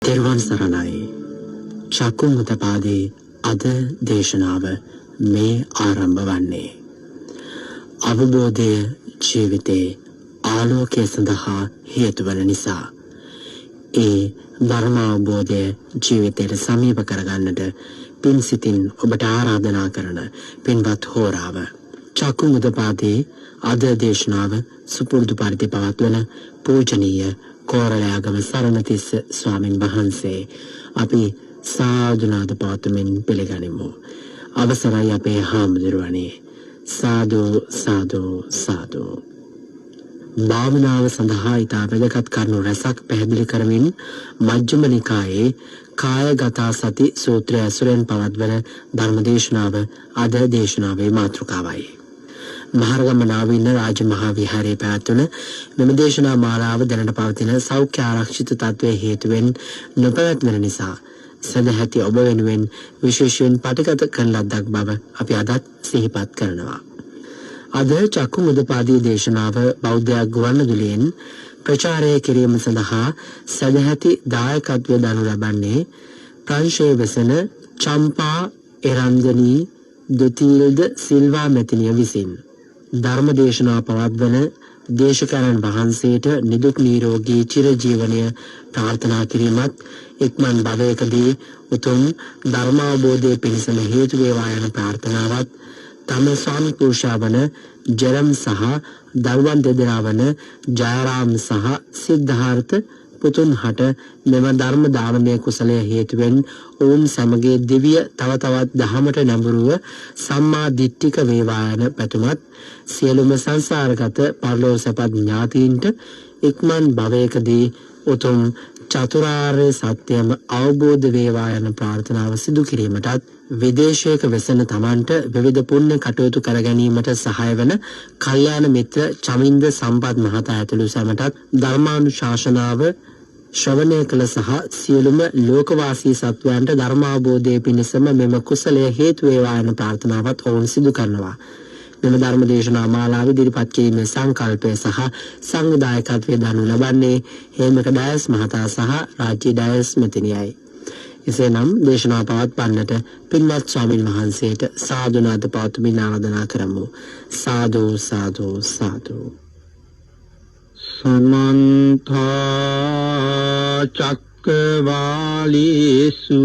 තෙරුවන් සරණයි. චක්කුමුදපාදී අද දේශනාව මේ ආරම්භ වන්නේ. අවබෝධය ජීවිතේ ආලෝකය සඳහා හේතු වන නිසා ඒ ධර්ම අවබෝධය ජීවිතයට සමීප කරගන්නට පින් සිතින් ඔබට ආරාධනා කරන පින්වත් හෝරාව. චක්කුමුදපාදී අද දේශනාව සුපුරුදු පරිදි පවත්වන පූජනීය කෝරළයාගම සරණතිස්ස ස්වාමින් වහන්සේ අපි සාදුනාද පවත්වමින් පිළිගනිමු. අවසරයි අපේ හාමුදුරුවනේ. සාදු සාදු සාදු. භාවනාව සඳහා ඉතා වැදගත් කරුණු රැසක් පැහැදිලි කරමින් මජ්ක්‍ධිම නිකායේ කායගත සති සූත්‍රය ඇසුරෙන් පවත්වන ධර්මදේශනාව අද දේශනාවේ මාතෘකාවයි. මහරගම නාවින්න රාජමහා විහාරයේ පැවැත්වන මෙම දේශනා මාලාව දැනට පවතින සෞඛ්‍ය ආරක්ෂිත තත්ත්වයේ හේතුවෙන් නොපැවැත්වෙන නිසා සදැහැති ඔබ වෙනුවෙන් විශේෂයෙන් පටිගත කරන ලද්දක් බව අපි අදත් සිහිපත් කරනවා. අද චක්කුමුදපාදී දේශනාව බෞද්ධ ගුවන්විදුලියෙන් ප්‍රචාරය කිරීම සඳහා සදැහැති දායකත්වය දනු ලබන්නේ ප්‍රංශයේ වෙසෙන චම්පා එරන්දනී දුතිල්ද සිල්වා මැතිනිය විසින්. ධර්ම දේශනා පවත්වන දේශකයන්න් වහන්සේට නිදුක් නිරෝගී චිරජීවනය ප්‍රාර්ථනා කිරීමත් ඉක්මන් භවයකදී උතුම් ධර්මාවබෝධය පිණිසම හේතු වේවා යන ප්‍රාර්ථනාවත් තම ස්වාමි පුරුෂයා වන ජරම් සහ දරුවන් දෙදෙනා වන ජයරාම් සහ සිද්ධාර්ථ පුතුන් හට මෙම ධර්ම දානමය කුසලය හේතුවෙන් ඔවුන් සමගයේ දිව්‍ය තව තවත් දහමට නැඹුරුව සම්මා දිට්ඨික වේවා යන පැතුමත් සියලුම සංසාරගත පරලෝක සපත් ඥාතීන්ට ඉක්මන් භවයකදී උතුම් චතුරාර්ය සත්‍යම අවබෝධ වේවා යන ප්‍රාර්ථනාව සිදු කිරීමටත් විදේශයක වෙසෙන තමන්ට විවිධ පුණ්‍ය කටයුතු කර ගැනීමට සහාය වන කල්යාණ මිත්‍ර චමින්ද සම්පත් මහතා ඇතුළු සැමටත් ධර්මානුශාසනාව ශ්‍රවණය කළ සහ සියලුම ලෝකවාසී සත්වයන්ට ධර්මාවබෝධය පිණිසම මෙම කුසලය හේතු වේවා යන ප්‍රාර්ථනාවත් ඔවුන් සිදු කරනවා. මෙම ධර්ම දේශනා මාලාව ඉදිරිපත් කිරීමේ සංකල්පය සහ සංවිධායකත්වය දනු ලබන්නේ හේමක ඩයස් මහතා සහ රාජ්‍ය ඩයස් මෙතිනියයි. එසේනම් දේශනා පවත්වන්නට පින්වත් ස්වාමීන් වහන්සේට සාදුනාද පවත්වමින් ආරාධනා කරමු. සාදු සාදු සාදු. සමන්ත චක්කවාලේසු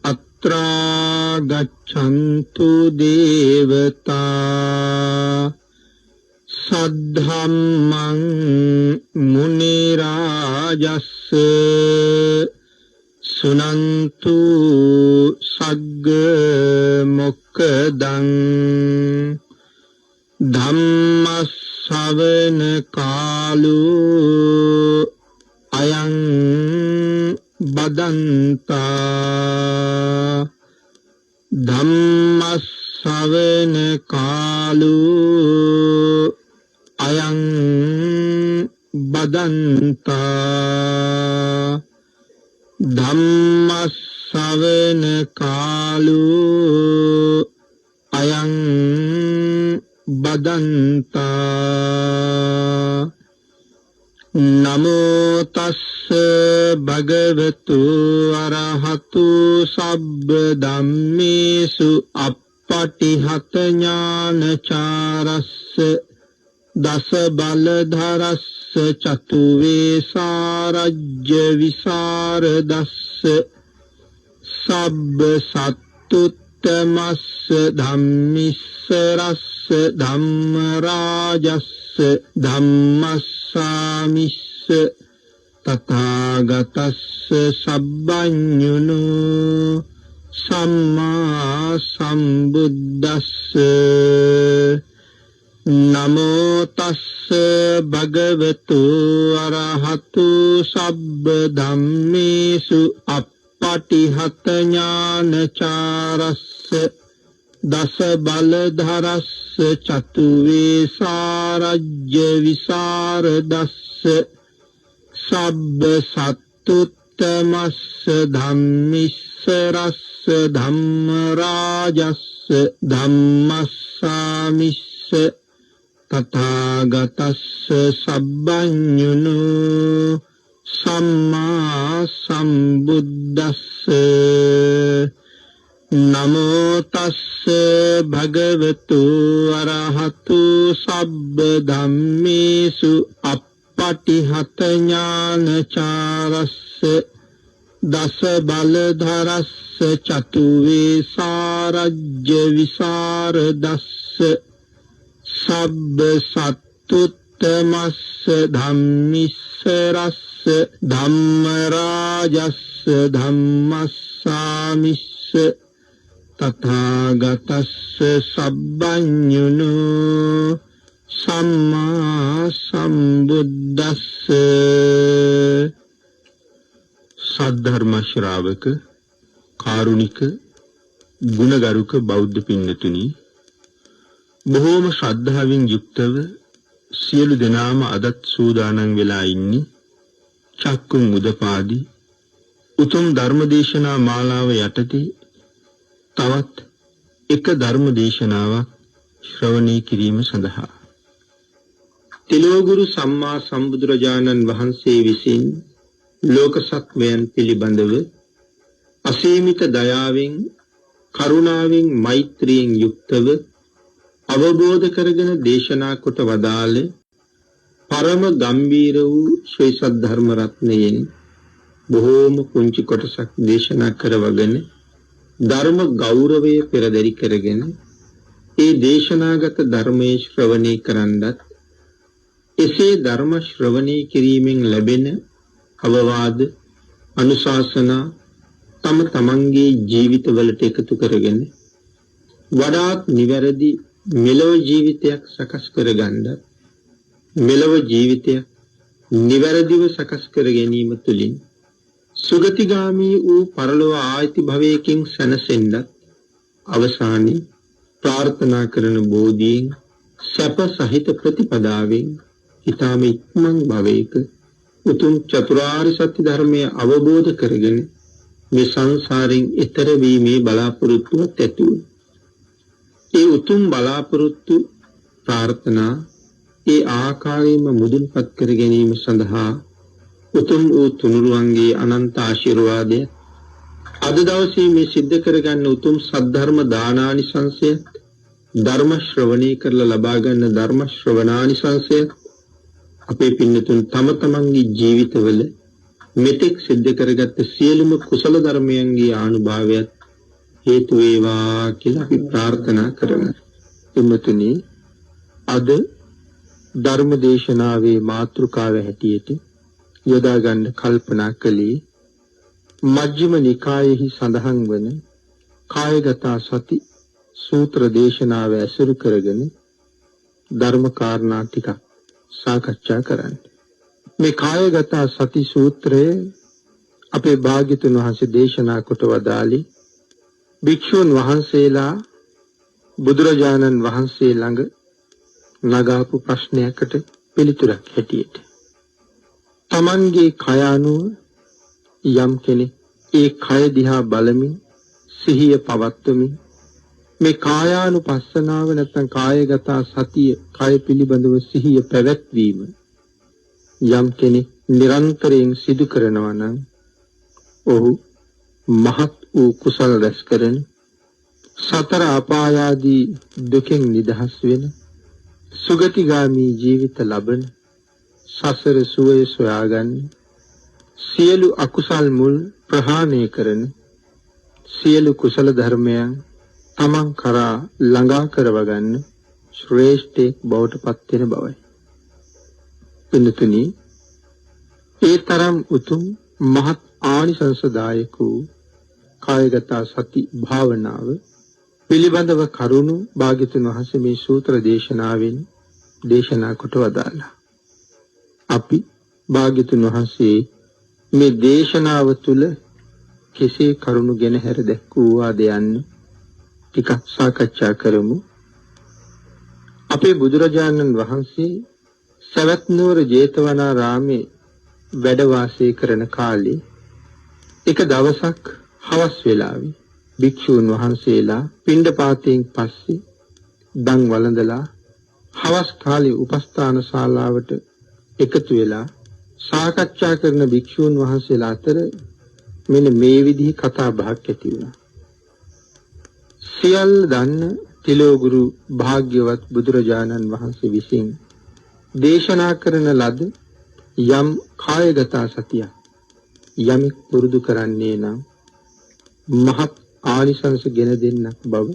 අත්‍රා ගච්ඡන්තු දේවතා සද්ධම්මං මුනි රාජස්ස සුනන්තු සග්ග මොක්ඛදං ධම්මස්සවන කාලෝ අයං බදන්තා ධම්මස්සවන කාලෝ අයං බදන්තා ධම්මස්සවන කාලෝ අයං බදන්තා නමෝ තස්ස භගවතු අරහතු සබ්බ ධම්මේසු අප්පටිහත ඥානචාරස්ස දස බලධරස්ස චතු වේසාරජ්‍ය විසරදස්ස සබ්බ සත්තුත්තමස්ස ධම්මිස්සරස්ස ධම්ම රාජස්ස ධම්මස්සාමිස්ස තථාගතස්ස සබ්බඤුනෝ සම්මා සම්බුද්දස්ස නමෝ තස්ස භගවතු අරහතු සබ්බ ධම්මේසු අප්පටිහත ඥානචාරස්ස දස බලධරස්ස චතු වේසාරජ්‍ය විසරදස්ස සබ්බ සත්තුත්තමස්ස ධම්මිස්සරස්ස ධම්ම රාජස්ස ධම්මස්සාමිස්ස තථාගතස්ස සබ්බඤුනෝ සම්මා සම්බුද්දස්ස නමෝ තස්ස භගවතු අරහතු සබ්බ ධම්මේසු අප්පටිහත ඥානචාරස්ස දස බලධරස්ස චතු වේසාරජ්‍ය විසරදස්ස සබ්බ සත්තුත්තමස්ස ධම්මිස්සරස්ස ධම්මරාජස්ස ධම්මස්සාමිස්ස තථාගතස්ස සබ්බඤුනෝ සම්මා සම්බුද්දස්ස. සද්ධර්ම ශ්‍රාවක කාරුණික ගුණගරුක බෞද්ධ පින්නතුනි, බොහෝම ශ්‍රද්ධාවෙන් යුක්තව සියලු දෙනාම අදත් සූදානම් වෙලා ඉන්නේ චක්කුම් උදපාදී උතුම් ධර්මදේශනා මාලාව යටතේ තවත් එක ධර්මදේශනාවක් ශ්‍රවණය කිරීම සඳහා. තිලෝගුරු සම්මා සම්බුදුරජාණන් වහන්සේ විසින් ලෝක සත්වයන් පිළිබඳව අසීමිත දයාවෙන් කරුණාවෙන් මෛත්‍රියෙන් යුක්තව අවබෝධ කරගෙන දේශනා කොට වදාළ පරම ගම්බීර වූ ශ්‍රී සද්ධර්ම රත්නයෙන් බොහෝම පුංචි කොටසක් දේශනා කරවගෙන ධර්ම ගෞරවය පෙරදරි කරගෙන ඒ දේශනාගත ධර්මයේ ශ්‍රවණය කරන්නත් එසේ ධර්ම ශ්‍රවණය කිරීමෙන් ලැබෙන අවවාද අනුශාසනා තම තමන්ගේ ජීවිතවලට එකතු කරගෙන වඩාත් නිවැරදි මෙලොව ජීවිතයක් සකස් කරගන්න මෙලොව ජීවිතයක් නිවැරදිව සකස් කර ගැනීම තුළින් සුගතිගාමී වූ පරලොව ආයති භවයකින් සැනසෙන්නත් අවසානයේ ප්‍රාර්ථනා කරන බෝධියෙන් සැප සහිත ප්‍රතිපදාවෙන් ඊටම ඉක්මන් භවයක උතුම් චතුරාර්ය සත්‍ය ධර්මය අවබෝධ කරගෙන මේ සංසාරයෙන් එතර වීමේ බලාපොරොත්තුවත් ඇතුව ඒ උතුම් බලාපොරොත්තු ප්‍රාර්ථනා ඒ ආකාරයෙන්ම මුදුන්පත් කර ගැනීම සඳහා උතුම් වූ තුනුරුවන්ගේ අනන්ත ආශිර්වාදය අද දවසේ මේ සිද්ධ කරගන්න උතුම් සද්ධර්ම දානානිසංසය ධර්ම ශ්‍රවණය කරලා ලබා ගන්න ධර්ම ශ්‍රවණානිසංසය අපේ පින්නතුන් තම තමන්ගේ ජීවිතවල මෙතෙක් සිද්ධ කරගත්ත සියලුම කුසල ධර්මයන්ගේ ආනුභාවයත් හේතු වේවා කියලා අපි ප්‍රාර්ථනා කරමු. පින්නතුනි, අද ධර්ම දේශනාවේ මාතෘකාව හැටියට යොදා ගන්න කල්පනා කළේ මජ්ක්‍ධිම නිකායෙහි සඳහන් වන කායගත සති සූත්‍ර දේශනාව ඇසුරු කරගෙන ධර්ම කාරණා ටිකක් සාකච්ඡා කරන්න. මේ කායගත සති සූත්‍රය අපේ භාග්‍යතුන් වහන්සේ දේශනා කොට වදාළේ භික්ෂුන් වහන්සේලා බුදුරජාණන් වහන්සේ ළඟ නගාපු ප්‍රශ්නයකට පිළිතුරක් හැටියට. තමන්ගේ කය අනුව යම් කෙනෙක් ඒ කය දිහා බලමින් සිහිය පවත්වමින් මේ කායානුපස්සනාව නැත්නම් කායගත සතිය කය පිළිබඳව සිහිය පැවැත්වීම යම් කෙනෙක් නිරන්තරයෙන් සිදු කරනවා නම් ඔහු මහත් වූ කුසල රැස් කරන සතර අපායාදී දුකෙන් නිදහස් වෙන සුගතිගාමී ජීවිත ලබන සසර සුවය සොයාගන්න සියලු අකුසල් මුල් ප්‍රහාණය කරන සියලු කුසල ධර්මයන් තමන් කරා ළඟා කරව ගන්න ශ්‍රේෂ්ඨ බවට පත් වෙන බවයි. පින්තුනි, ඒ තරම් උතුම් මහත් ආනිසංසදායක වූ කායගත සති භාවනාව පිළිබඳව කරුණු භාග්‍යතුන් වහන්සේ මේ සූත්‍ර දේශනාවෙන් දේශනා කොට වදාළා. අපි භාග්‍යතුන් වහන්සේ මේ දේශනාව තුළ කෙසේ කරුණු ගෙන හැර දැක්වුවාද යන්න ටිකක් සාකච්ඡා කරමු. අපේ බුදුරජාණන් වහන්සේ සවැත් නුවර ජේතවනාරාමේ වැඩ වාසය කරන කාලේ එක දවසක් හවස් වෙලාවේ භික්ෂූන් වහන්සේලා පිණ්ඩපාතයෙන් පස්සේ දන් වළඳලා හවස් කාලේ උපස්ථාන ශාලාවට එකතු වෙලා සාකච්ඡා කරන භික්ෂූන් වහන්සේලා අතර මෙන්න මේ විදිහේ කතා බහක් ඇති වුණා. සියල්ල දන්න තිලෝගුරු භාග්‍යවත් බුදුරජාණන් වහන්සේ විසින් දේශනා කරන ලද යම් කායගත සතිය යමෙක් පුරුදු කරන්නේ නම් මහත් ආනිසංස ගෙන දෙන්නක් බව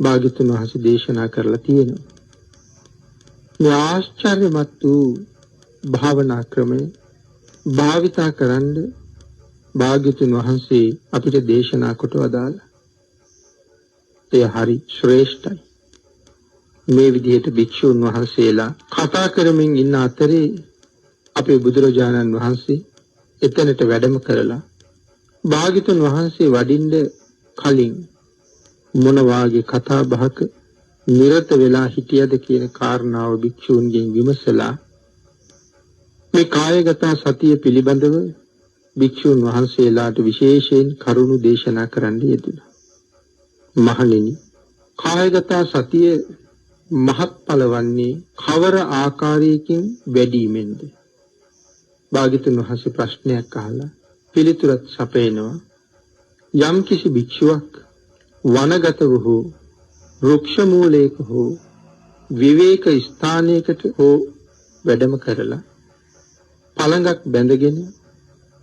භාග්‍යතුන් වහන්සේ දේශනා කරලා තියෙනවා. මේ ආශ්චර්යමත් වූ භාවනා ක්‍රමය භාවිතා කරන්න භාග්‍යතුන් වහන්සේ අපිට දේශනා කොට වදාළා. ඒ හරි ශ්‍රේෂ්ඨයි. මේ විදිහට භික්ෂුන් වහන්සේලා කතා කරමින් ඉන්න අතරේ අපේ බුදුරජාණන් වහන්සේ එතනට වැඩම කරලා භාග්‍යතුන් වහන්සේ වඩින්න කලින් මොන වාගේ කතා බහක නිරත වෙලා හිටියද කියන කාරණාව භික්ෂූන්ගෙන් විමසලා මේ කායගත සතිය පිළිබඳව භික්ෂූන් වහන්සේලාට විශේෂයෙන් කරුණු දේශනා කරන්න යෙදුණා. මහණෙනි, කායගත සතිය මහත්ඵල වන්නේ කවර ආකාරයකින් වැඩිමෙන්ද? භාග්‍යතුන් වහන්සේ ප්‍රශ්නයක් අහලා පිළිතුරක් සපයනවා. යම් කිසි භික්ෂුවක් වනගතව හෝ වෘක්ෂ මූලයක හෝ විවේක ස්ථානයකට හෝ වැඩම කරලා පළඟක් බැඳගෙන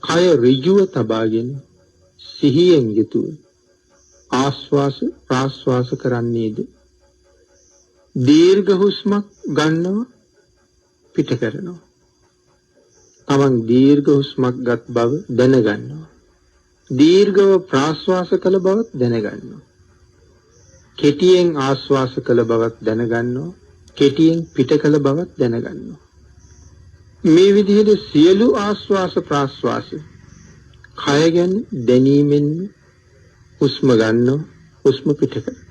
කය ඍජුව තබාගෙන සිහියෙන් යුතුව ආස්වාස ප්‍රාස්වාස කරන්නේද දීර්ඝ හුස්මක් ගන්නවා පිට කරනවා. තමන් දීර්ඝ හුස්මක් ගත් බව දැනගන්නවා. දීර්ඝව ප්‍රාස්වාස කළ බවත් දැනගන්නවා. කෙටියෙන් ආස්වාස කළ බවත් දැනගන්නවා. කෙටියෙන් පිට කළ බවත් දැනගන්නවා. මේ විදිහට සියලු ආස්වාස ප්‍රාස්වාස කය ගැන දැනීමෙන් හුස්ම ගන්නවා, හුස්ම පිට කරනවා.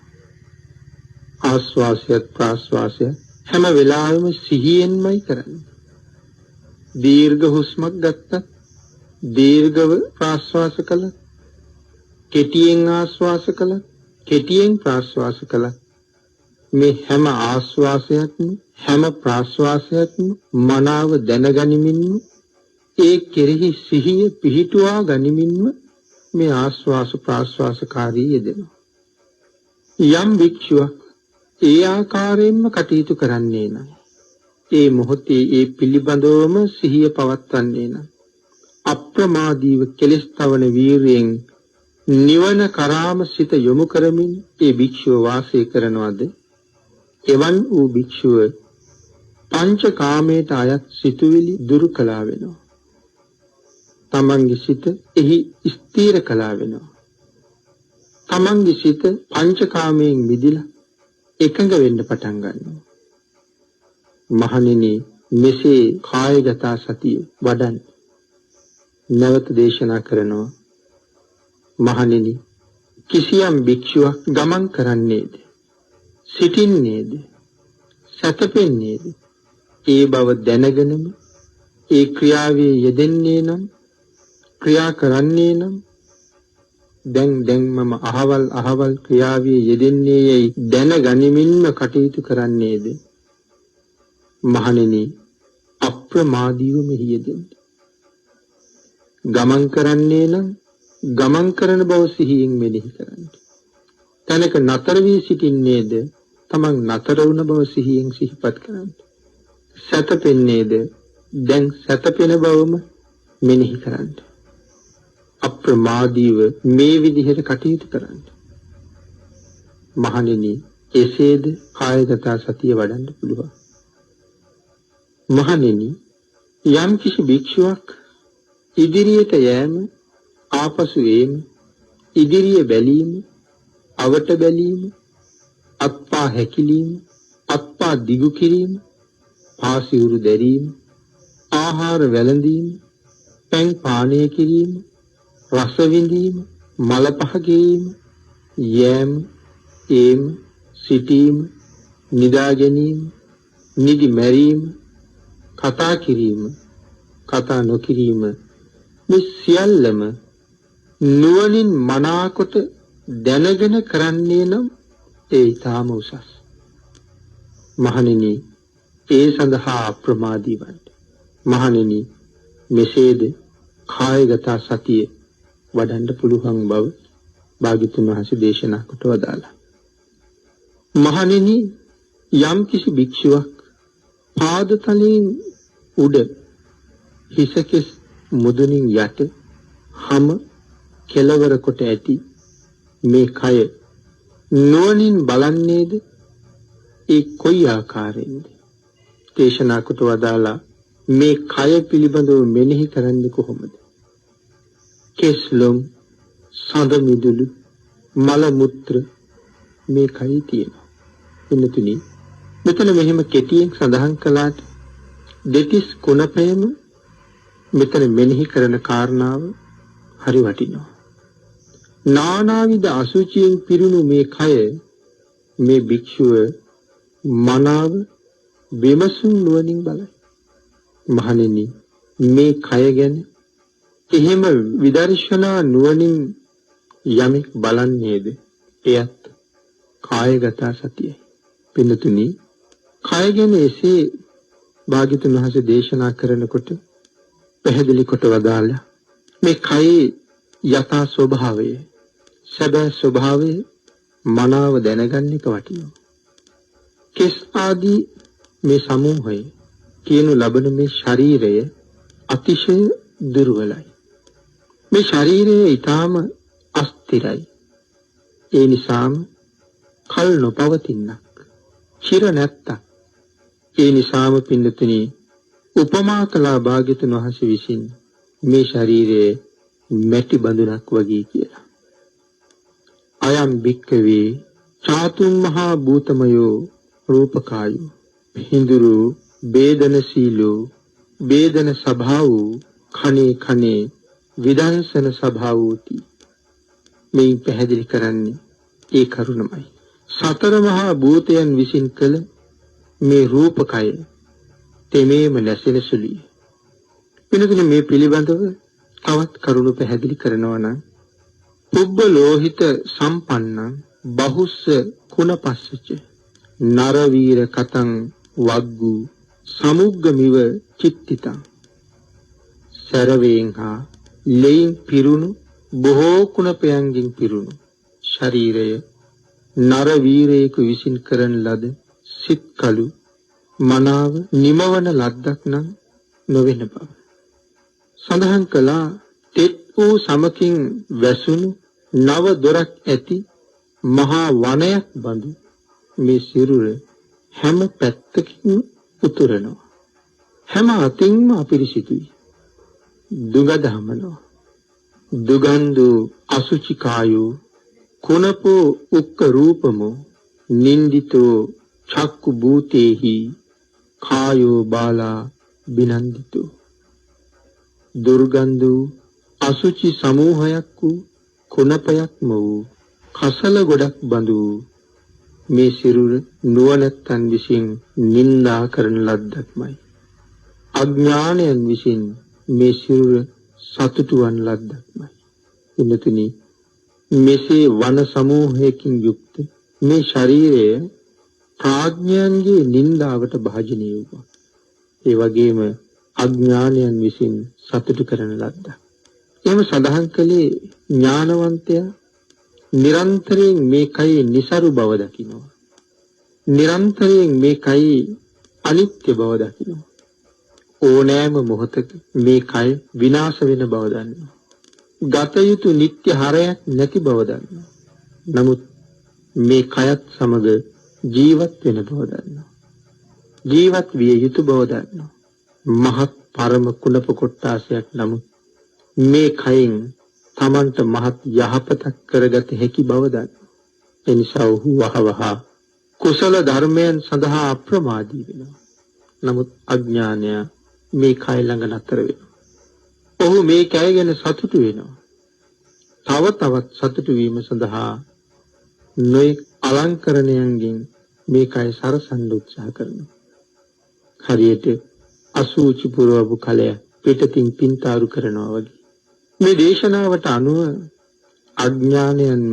ආස්වාසයත් ප්‍රාස්වාසයත් හැම වෙලාවෙම සිහියෙන්මයි කරන්නේ. දීර්ඝ හුස්මක් ගත්තත් දීර්ඝව ප්‍රාස්වාස කළත්, කෙටියෙන් ආස්වාස කළත්, කෙටියෙන් ප්‍රාස්වාස කළත් මේ හැම ආස්වාසයක්ම හැම ප්‍රාස්වාසයක්ම මනාව දැනගනිමින්ම ඒ කෙරෙහි සිහිය පිහිටුවා ගනිමින්ම මේ ආස්වාස ප්‍රාස්වාසකාරී යෙදෙනවා. යම් භික්ෂුවක් ඒ ආකාරයෙන්ම කටයුතු කරන්නේ නම්, ඒ මොහොතේ ඒ පිළිබඳවම සිහිය පවත්වන්නේ නම්, අප්‍රමාදීව කෙලෙස් තවන වීරියෙන් නිවන කරාම සිත යොමු කරමින් ඒ භික්ෂුව වාසය කරනවාද, එවන් වූ භික්ෂුව පංච කාමයට අයත් සිතුවිලි දුරු කළා වෙනවා. තමන්ගේ සිත එහි ස්ථීර කළා වෙනවා. තමන්ගේ සිත පංච කාමයෙන් මිදිලා එකඟ වෙන්න පටන් ගන්නවා. මහණෙනි, මෙසේ කායගත සතිය වඩන්න. නැවත දේශනා කරනවා. මහණෙනි, කිසියම් භික්ෂුවක් ගමන් කරන්නේද, සිටින්නේද, සැතපෙන්නේද, ඒ බව දැනගෙනම ඒ ක්‍රියාවේ යෙදෙන්නේ නම්, ක්‍රියා කරන්නේ නම්, දැන් මම අහවල් ක්‍රියාවේ යෙදෙන්නේ යයි දැනගනිමින්ම කටයුතු කරන්නේද? මහණෙනි, අප්‍රමාදීව මෙහි යෙදෙන්න. ගමන් කරන්නේ නම් ගමන් කරන බව සිහියෙන් මෙනෙහි කරන්න. තැනක නතර වී සිටින්නේද, තමන් නතර වුණ බව සිහියෙන් සිහිපත් කරන්න. සැතපෙන්නේද, දැන් සැතපෙන බවම මෙනෙහි කරන්න. අප්‍රමාදීව මේ විදිහට කටයුතු කරන්න. මහණෙනි, එසේද කායගත සතිය වඩන්න පුළුවන්. මහණෙනි, යම් කිසි භික්ෂුවක් ඉදිරියට යෑම, ආපසු ඒම, ඉදිරිය බැලීම, අවට බැලීම, අත්පා හැකිලීම, අත්පා දිගු කිරීම, පාසිවුරු දැරීම, ආහාර වැළඳීම, පැන් පානය කිරීම, රස විඳීම, මල පහ කිරීම, යෑම, ඒම, සිටීම, නිදා ගැනීම, නිදි මැරීම, කතා කිරීම, කතා නොකිරීම, මේ සියල්ලම නුවණින් මනාකොට දැනගෙන කරන්නේ නම් ඒ ඊටාම උසස්. මහණෙනි, ඒ සඳහා අප්‍රමාදී වන්න. මහණෙනි, මෙසේද කායගත සතිය වඩන්න පුළුවන් බව භාග්‍යතුන් වහන්සේ දේශනා කොට වදාළා. මහණෙනි, යම් කිසි භික්ෂුවක් පාදතලයෙන් උඩ හිසකෙස් මුදුනින් යට හම කෙලවර කොට ඇති මේ කය නුවණින් බලන්නේද ඒ කොයි ආකාරයෙන්ද? දේශනා කොට වදාලා මේ කය පිළිබඳව මෙනෙහි කරන්නේ කොහොමද? කෙස්ලොම් සඳ මිදුළු මල මුත්‍ර මේ කයි තියෙනවා. එන්නතුනි, මෙතන මෙහෙම කෙටියෙන් සඳහන් කළාට දෙතිස් කුණපයම මෙතන මෙනෙහි කරන කාරණාව හරි වටිනවා. නානාවිද අසුචියෙන් පිරුණු මේ කය මේ භික්ෂුව මනාව විමසුම් නුවණින් බලයි. මහණෙනි, මේ කය ගැන එහෙම විදර්ශනා නුවණින් යමෙක් බලන්නේද එයත් කායගත සතියයි. පින්නතුනි, කය ගැන එසේ භාග්‍යතුන් වහන්සේ දේශනා කරනකොට පැහැදිලි කොට වදාළා මේ කයේ යථා ස්වභාවය, සැබෑ ස්වභාවය මනාව දැනගන්න එක වටිනවා. කෙස් ආදී මේ සමූහය කියනු ලබන මේ ශරීරය අතිශය දුර්වලයි. මේ ශරීරය ඊටාම අස්තිරයි. ඒ නිසාම කල් නොපවතිනක්, චිර නැත්තක්. ඒ නිසාම පින්නතුනි, උපමා කළා භාග්‍යතුන් වහන්සේ විසින් මේ ශරීරයේ මැටි බඳුනක් වගේ කියලා. අයම් භික්කවේ චාතුම් මහා භූතමයෝ රූපකායෝ හිඳුරු වේදනශීලෝ වේදන ස්වභාවෝ කනේ කනේ විදංශන ස්වභාවෝති. මේ පැහැදිලි කරන්නේ ඒ කරුණමයි. සතර මහා භූතයන් විසින් කළ මේ රූපකය තෙමේම නැසෙන සුළුයි. වෙනතුනේ මේ පිළිබඳව තවත් කරුණු පැහැදිලි කරනවා නම් පුබ්බ ලෝහිත සම්පන්නං බහුස්ස කුණපස්සච නර වීර කතං වග්ගු සමුග්ගමිව චිත්තිතං. සරවේන් හා ලෙයින් පිරුණු බොහෝ කුණපයන්ගෙන් පිරුණු ශරීරය නර වීරයෙකු විසින් කරන ලද සිත් කලු මනාව නිමවන ලද්දක් නම් නොවෙන බව සඳහන් කළා. තෙත් වූ සමකින් වැසුණු නව දොරක් ඇති මහා වනයක් බඳු මේ සිරුර හැම පැත්තකින්ම උතුරනවා. හැම අතින්ම අපිරිසිදුයි. දුගඳ හමනවා. දුගන්ධු අසුචිකායෝ කුණපෝ උක්ක රූපමෝ නින්දිතෝ චක්කු භූතේහි කායෝ බාලා බිනන්දිතෝ. දුර්ගන්ධ අසුචි සමූහයක් වූ කුණපයක්ම වූ කසල ගොඩක් බඳු මේ සිරුර නුවණැත්තන් විසින් නින්දා කරන ලද්දක්මයි. අඥානයන් විසින් මේ සිරුර සතුටු වන ලද්දක්මයි. එන්නතුනි, මෙසේ වන සමූහයකින් යුක්ත මේ ශරීරය ප්‍රඥයන්ගේ නින්දාවට භාජනය වූවා. ඒ වගේම අඥානයන් විසින් සතුටු කරන ලද්දක්. එහෙම සඳහන් කළේ ඥානවන්තයා නිරන්තරයෙන් මේ කයේ નિසරු බව දකිනවා. නිරන්තරයෙන් මේ කයේ අනිත්‍ය බව දකිනවා. ඕනෑම මොහොතක මේ කය විනාශ වෙන බව දන්නවා. ගත යුතු නිත්‍ය හරයක් නැති බව දන්නවා. නමුත් මේ කයත් සමග ජීවත් වෙන බව දන්නවා. ජීවත් විය යුතු බව දන්නවා. මහත් පරම කුණප කොට්ටාසයක් නමුත් මේ කයෙන් තමන්ට මහත් යහපතක් කරගත හැකි බව දන්නවා. එනිසා ඔහු වහවහ කුසල ධර්මයන් සඳහා අප්‍රමාදී වෙනවා. නමුත් අඥානය මේ කය ළඟ නතර වෙනවා. ඔහු මේ කය ගැන සතුටු වෙනවා. තව තවත් සතුටු වීම සඳහා නොයෙක් අලංකරණයන්ගෙන් මේ කය සරසන්න උත්සාහ කරනවා. හරියට අසූචි පුරවපු කලය පිටතින් පින්තාරු කරනවා වගේ. මේ දේශනාවට අනුව අඥානයන්ම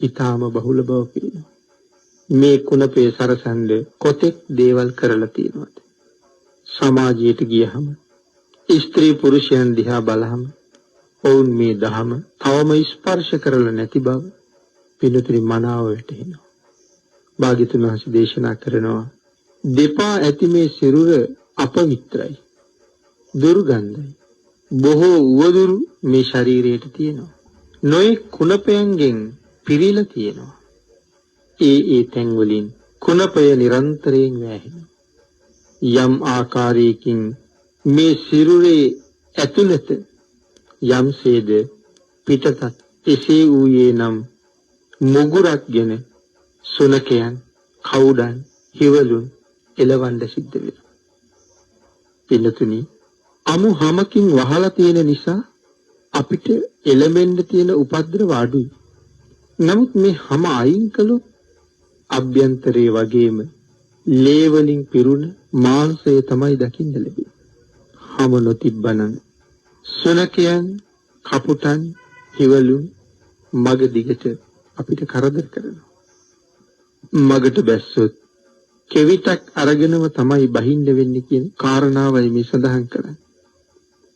ඊටාම බහුල බව පේනවා. මේ කුණපේ සරසන්න කොතෙක් දේවල් කරලා තියෙනවද? සමාජයට ගියහම ස්ත්‍රී පුරුෂයන් දිහා බලහම ඔවුන් මේ දහම තවම ස්පර්ශ කරලා නැති බව පිළිතුරු මනාව වැටහෙනවා. භාග්‍යතුන් වහන්සේ දේශනා කරනවා දෙපා ඇති මේ සිරුර අපවිත්‍රයි, දුර්ගන්ධයි. බොහෝ උවදුරු මේ ශරීරයට තියෙනවා. නොයෙක් කුණපයන්ගෙන් පිරීලා තියෙනවා. ඒ තැන් වලින් කුණපය නිරන්තරයෙන් වැහෙනවා. යම් ආකාරයකින් මේ සිරුරේ ඇතුළත යම්සේද පිටතත් එසේ වූයේ නම් මුගුරක්ගෙන සුනකයන්, කවුඩන්, හිවලුන් එලවන්න සිද්ධ වෙනවා. පින්නතුනි, අමු හැමකින් වහලා තියෙන නිසා අපිට එළඹෙන්න තියෙන උපද්‍රව අඩුයි. නමුත් මේ හැම අයින් කළොත් අභ්‍යන්තරයේ වගේම ලේ වලින් පිරුණ මාංශය තමයි දකින්න ලැබෙන්නේ. හැම නොතිබ්බනම් සුනකයන්, කපුටන්, හිවලුන් මග දිගට අපිට කරදර කරනවා. මගට බැස්සොත් කෙවිතක් අරගෙනම තමයි බහින්න වෙන්නේ කියන කාරණාවයි මේ සඳහන් කරන්නේ.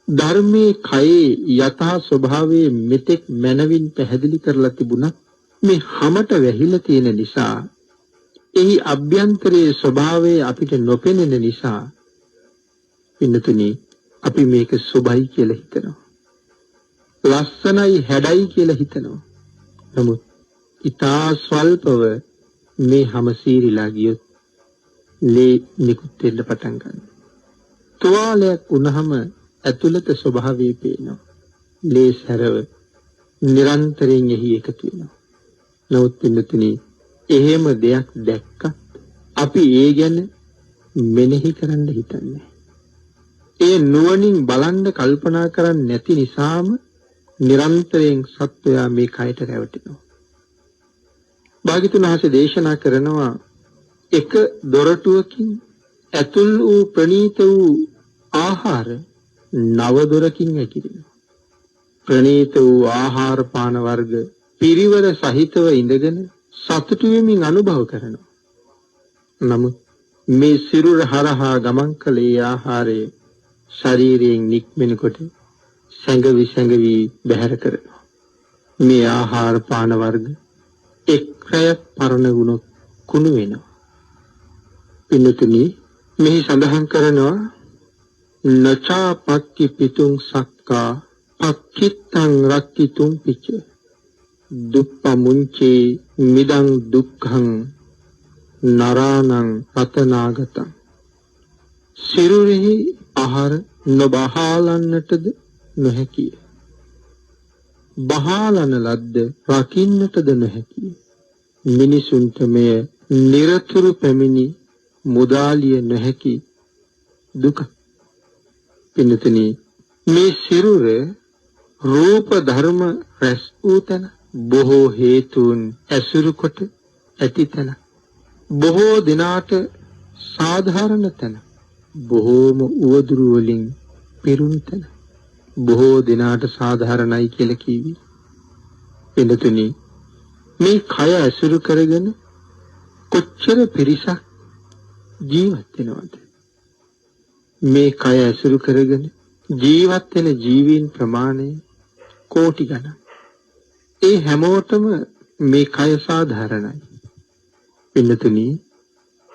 ධර්මයේ කයේ යථා ස්වභාවයේ මෙතෙක් මනවින් පැහැදිලි කරලා තිබුණා. මේ හැමත වැහිලා තියෙන නිසා, එහි අභ්‍යන්තරයේ ස්වභාවය අපිට නොපෙනෙන නිසා පින්නතුනි අපි මේක සුභයි කියලා හිතනවා. ලස්සනයි හැඩයි කියලා හිතනවා. නමුත් ඊටා ස්වල්පව මේ හැම සීරිලා ගියොත් ලේ නිකුත් වෙන්න පටන් ගන්නවා. තුවාලයක් වුණාම ඇතුළත ස්වභාවය පේනවා. ලේ සැරව නිරන්තරයෙන් එහි එකතු වෙනවා. නමුත් පින්නතුනි එහෙම දෙයක් දැක්කත් අපි ඒ ගැන මෙනෙහි කරන්න හිතන්නේ. ඒ නුවණින් බලන්න කල්පනා කරන්නේ නැති නිසාම නිරන්තරයෙන් සත්වයා මේ කයට රැවටෙනවා. භාග්‍යතුන් වහන්සේ දේශනා කරනවා එක දොරටුවකින් ඇතුල් වූ ප්‍රණීත වූ ආහාර නව දොරකින් ඇකිරෙනවා. ප්‍රණීත වූ ආහාර පාන වර්ග පිරිවර සහිතව ඉඳගෙන සතුටු වෙමින් අනුභව කරනවා. නමුත් මේ සිරුර හරහා ගමන් කළ ඒ ආහාරය ශරීරයෙන් නික්මෙනකොට සැඟවි බැහැර කරනවා. මේ ආහාර පාන වර්ග එක් රැයක් පරණ වුණොත් කුණු වෙනවා. පින්නතුනි මෙහි සඳහන් කරනවා නචා පක්කි පිතුං සක්කා පක්කිත්තං රක්කිතුං පිච්ච දුප්පමුංචේ මිදං දුක්ඛං නරාණං රතනාගතං. සිරුරෙහි ආහාර නොබහාලන්නටද නොහැකිය. බහාලන ලද්ද රකින්නටද නොහැකිය. මිනිසුන්ට මෙය නිරතුරු පැමිණි මුදාලිය නොහැකි දුක. පින්නතුනි මේ සිරුර රූප ධර්ම රැස් වූ තැන, බොහෝ හේතුන් ඇසුරු කොට ඇති තැන, බොහෝ දිනාට සාධාරණ තැන, බොහෝම උවදුරු වලින් පිරුණු තැන. බොහෝ දිනාට සාධාරණයි කියලා කිවි. පින්නතුනි මේ කය ඇසුරු කරගෙන කොච්චර පිරිසක් ජීවත් වෙනවද? මේ කය ඇසුරු කරගෙන ජීවත් වෙන ජීවීන් ප්‍රමාණය කෝටි ගණන්. ඒ හැමෝටම මේ කය සාධාරණයි. පින්නතුනි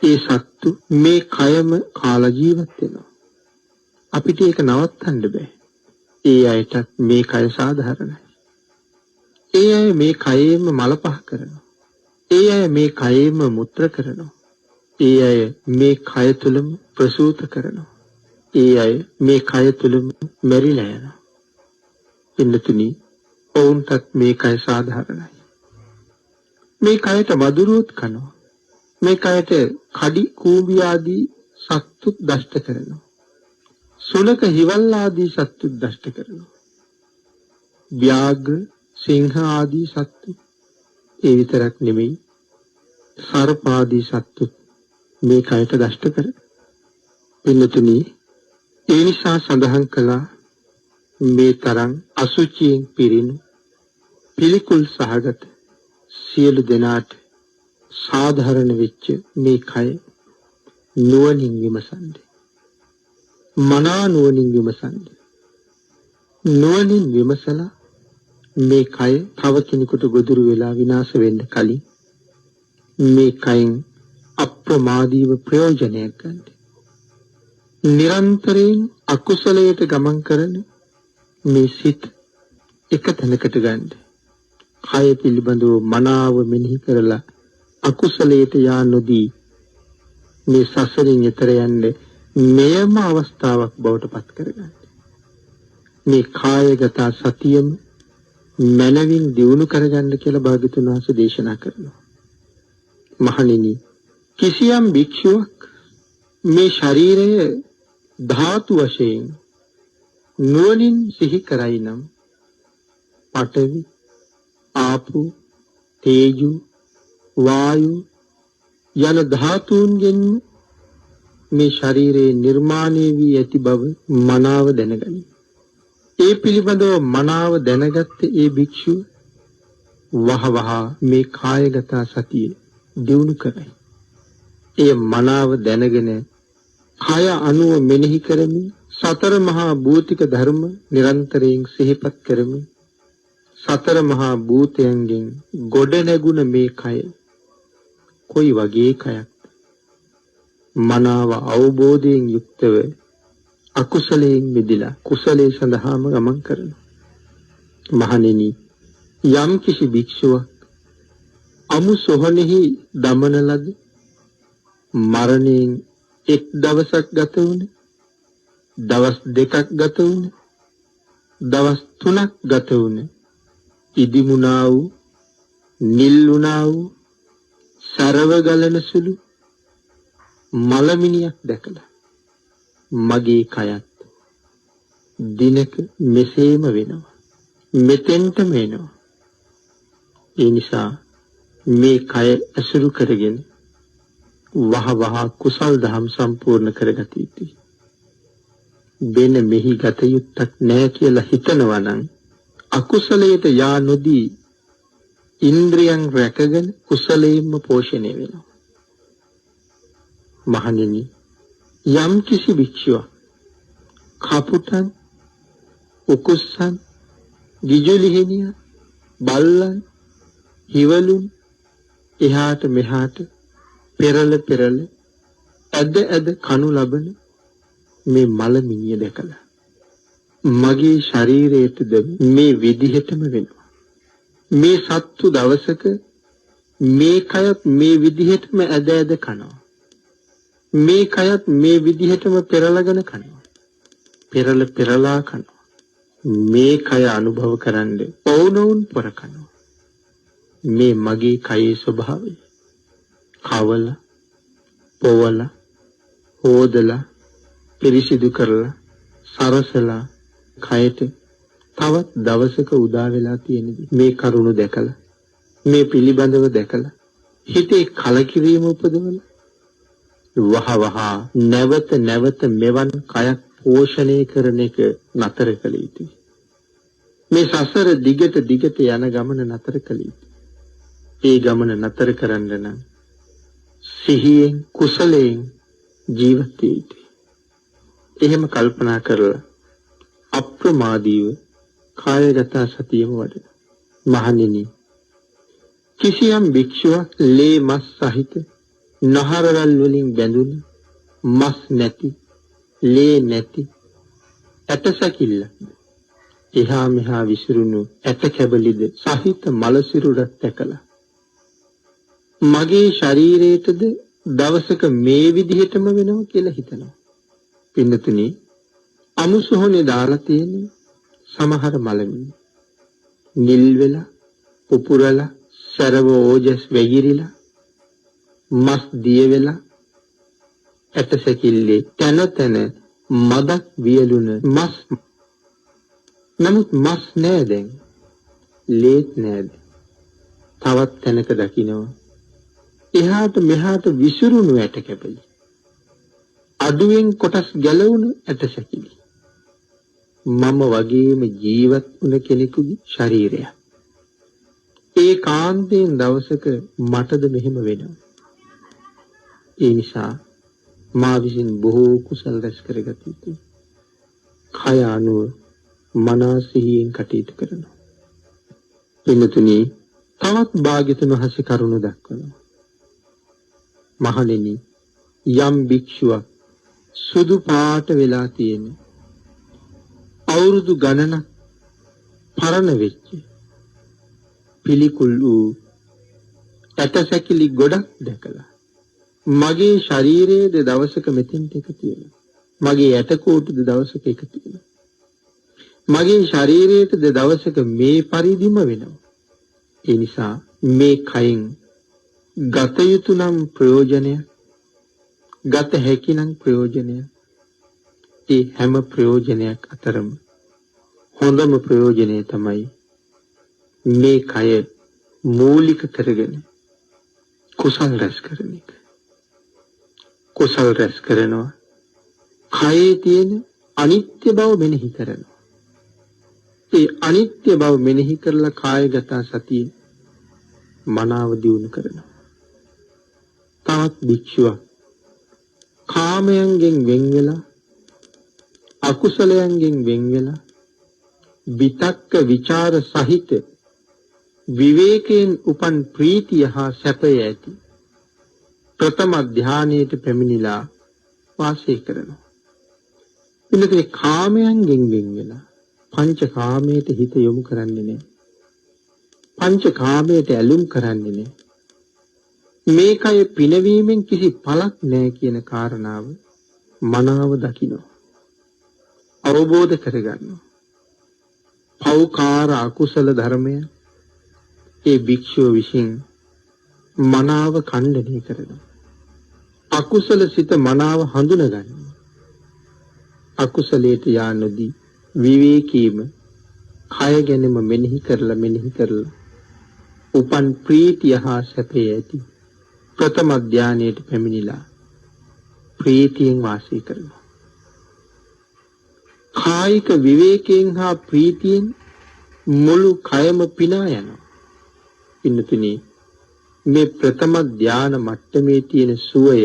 ඒ සත්තු මේ කයම කාලා ජීවත් වෙනවා. අපිට ඒක නවත්තන්න බෑ. ඒ අයටත් මේ කය සාධාරණයි. ඒ අය මේ කයෙම මල පහ කරනවා. ඒ අය මේ කයෙම මුත්‍ර කරනවා. ඒ අය මේ කය තුලම ප්‍රසූත කරනවා. ඒ අය මේ කය තුලම මැරිලා යනවා. පින්නතුනි ඔවුන්ටත් මේ කය සාධාරණයි. මේ කයට මදුරුවත් කනවා. මේ කයට කඩි කූඹි ආදී සත්තුත් දෂ්ට කරනවා. සුනක හිවල් ආදී සත්තුත් දෂ්ට කරනවා. ව්‍යාඝ්‍ර සිංහ ආදී සත්තු ඒ විතරක් නෙමෙයි සර්ප ආදී සත්තු මේ කයට දෂ්ට කරනවා. පින්නතුනි ඒ නිසා සඳහන් කළා මේ තරම් අසුචියෙන් පිරිණු පිළිකුල් සහගත සියලු දෙනාට සාධාරණ වෙච්ච මේ කය නුවණින් විමසන්නේ. මනා නුවණින් විමසන්න. නුවණින් විමසලා මේ කය තව කෙනෙකුට ගොදුරු වෙලා විනාශ වෙන්න කලින් මේ කයින් අප්‍රමාදීව ප්‍රයෝජනයක් ගන්න. නිරන්තරයෙන් අකුසලයට ගමන් කරන මේ සිත් එක තැනකට ගන්න. කය පිළිබඳව මනාව මෙනෙහි කරලා අකුසලයට යා නොදී මේ සසරින් එතර යන්න මෙයම අවස්ථාවක් බවට පත් කරගන්න. මේ කායගත සතියම මනවින් දියුණු කරගන්න කියලා භාග්‍යතුන් වහන්සේ දේශනා කරනවා. මහණෙනි, කිසියම් භික්ෂුවක් මේ ශරීරය ධාතු වශයෙන් නුවණින් සිහි කරයි නම් පඨවි, ආපෝ, තේජෝ, වායු යන ධාතුන්ගෙන් මේ ශරීරයේ නිර්මාණය වී ඇති බව මනාව දැනගනි. ඒ පිළිබඳව මනාව දැනගත්ත ඒ භික්ෂුව වහවහ මේ කායගත සතිය දියුණු කරයි. ඒ මනාව දැනගෙන කය අනුව මෙනෙහි කරමින් සතර මහා භූතික ධර්ම නිරන්තරයෙන් සිහිපත් කරමින් සතර මහා භූතයන්ගෙන් ගොඩ නැගුණ මේ කය කොයි වගේ කයක්ද? මනාව අවබෝධයෙන් යුක්තව අකුසලයෙන් මිදලා කුසලයේ සඳහාම ගමන් කරනවා. මහණෙනි, යම් කිසි භික්ෂුවක් අමු සොහනෙහි දමන ලද මරණයෙන් එක් දවසක් ගත වුණ, දවස් දෙකක් ගත වුණ, දවස් 3ක් ගත වුණ, ඉදිමුණා වූ, නිල් වුණා වූ, සරව ගලන සුළු මලමිනියක් දැකලා මගේ කයත් දිනක මෙසේම වෙනවා, මෙතෙන්ටම එනවා. ඒ නිසා මේ කය ඇසුරු කරගෙන වහ කුසල් දහම් සම්පූර්ණ කරගත යුතුයි. වෙන මෙහි ගත යුත්තක් නැහැ කියලා හිතනවා නම් අකුසලයට යා නොදී ඉන්ද්‍රියන් රැකගෙන කුසලයෙන්ම පෝෂණය වෙනවා. මහණෙනි, යම් කිසි භික්ෂුවක් කපුටන්, උකුස්සන්, ගිජුලිහිනිය, බල්ලන්, හිවලුන් එහාට මෙහාට පෙරල ඇද කනු ලබන මේ මලමිනිය දැකලා මගේ ශරීරයටද මේ විදිහටම වෙනවා. මේ සත්තු දවසක මේ කයත් මේ විදිහටම ඇද කනවා. මේ කයත් මේ විදිහටම පෙරලගෙන කනවා. පෙරලා කනවා. මේ කය අනුභව කරන්න ඕනෝන් පොර කනවා. මේ මගේ කයේ ස්වභාවය. කවල, පොවල, හොදලා, පිරිසිදු කරලා, සරසලා කයට තවත් දවසක උදා වෙලා තියෙනදී මේ කරුණ දැකලා, මේ පිළිබඳව දැකලා හිතේ කලකිරීම උපදවලා වහ නැවත මෙවන් කයක් පෝෂණය කරන එක නතර කළ යුතුයි. මේ සසර දිගට යන ගමන නතර කළ යුතුයි. ඒ ගමන නතර කරන්න නම් සිහියෙන් කුසලයෙන් ජීවත් වෙ යුතුයි. එහෙම කල්පනා කරලා අප්‍රමාදීව කායගත සතියම වඩන. මහණෙනි, කිසියම් භික්ෂුවක් ලේ මස් සහිත නහරවල් වලින් බැඳුණු මස් නැති, ලේ නැති ඇටසැකිල්ල එහා මෙහා විසිරුණු ඇට කැබලිද සහිත මල සිරුරක් දැකලා මගේ ශරීරයටද දවසක මේ විදිහටම වෙනවා කියලා හිතනවා. පින්නතුනි, අමුසොහනේ දාලා තියෙන සමහර මලමිනි නිල් වෙලා, පුපුරලා, සරව ඕජස් වැగిරිලා, මස් දිය වෙලා, ඇටසැකිල්ලේ තන මදක් වියලුන මස්. නමුත් මස් නෑ දැන්, ලේත් නෑ. තවත් තැනක දකින්නවා එහාට මෙහාට විසිරුණු ඇට කැපලි, අඩුවෙන් කොටස් ගැලවුණු ඇටසැකිලි. මම වගේම ජීවත් වුණ කෙනෙකුගේ ශරීරය. ඒ කාන්තෙන් දවසක මටද මෙහෙම වෙනවා. ඒ නිසා මා විසින් බොහෝ කුසල් රැස් කරගත යුතුයි. කය අනුව මනස සිහියෙන් කටයුතු කරනවා. පින්තුනි, තවත් භාග්‍යතුන් වහන්සේ කරුණ දක්වනවා. මහණෙනි, යම් භික්ෂුවක් සුදු පාට වෙලා තියෙන අවුරුදු ගණනක් පරණ වෙච්ච පිළිකුල් වූ ඇටසැකිලි ගොඩක් දැකලා මගේ ශරීරයේද දවසක මෙතෙන්ට එකතු වෙනවා. මගේ ඇටකෝටුද දවසක එකතු වෙනවා. මගේ ශරීරයේද දවසක මේ පරිදිම වෙනවා. ඒ නිසා මේ කයින් ගත යුතු නම් ප්‍රයෝජනය, ගත හැකි නම් ප්‍රයෝජනය, ඒ හැම ප්‍රයෝජනයක් අතරම හොඳම ප්‍රයෝජනය තමයි මේ කය මූලික කරගෙන කුසල් රැස් කරන එක. කුසල් රැස් කරනවා, කයේ තියෙන අනිත්‍ය බව මෙනෙහි කරනවා. ඒ අනිත්‍ය බව මෙනෙහි කරලා කායගත සතිය මනාව දියුණු කරනවා. තවත් භික්ෂුවක් කාමයන්ගෙන් වෙන් වෙලා, අකුසලයන්ගෙන් වෙන් වෙලා, විතක්ක විචාර සහිත විවේකයෙන් උපන් ප්‍රීතිය හා සැපය ඇති ප්‍රථම ධානයට පැමිණිලා වාසය කරනවා. එන්නතේ කාමයන්ගෙන් වෙන් වෙලා පංච කාමයට හිත යොමු කරන්නේ නැහැ. පංච කාමයට ඇලුම් කරන්නේ නැහැ. මේකය පිනවීමෙන් කිසි පළක් නැහැ කියන කාරණාව මනාව දකිනවා. අවබෝධ කරගන්නවා. පෞකාර අකුසල ධර්මය ඒ භික්ෂුව විසින් මනාව ඛණ්ඩනය කරනවා. අකුසල සිත මනාව හඳුනගන්නවා. අකුසලයට යා නොදී විවේකීම කය ගැනීම මෙනෙහි කරලා උපන් ප්‍රීතිය හා සැපය ඇති ප්‍රථම ධානයට පැමිණිලා ප්‍රීතියෙන් වාසය කරනවා. කායික විවේකයෙන් හා ප්‍රීතියෙන් මුළු කයම පිනා යනවා. පින්නතුනි, මේ ප්‍රථම ධාන මට්ටමේ තියෙන සුවය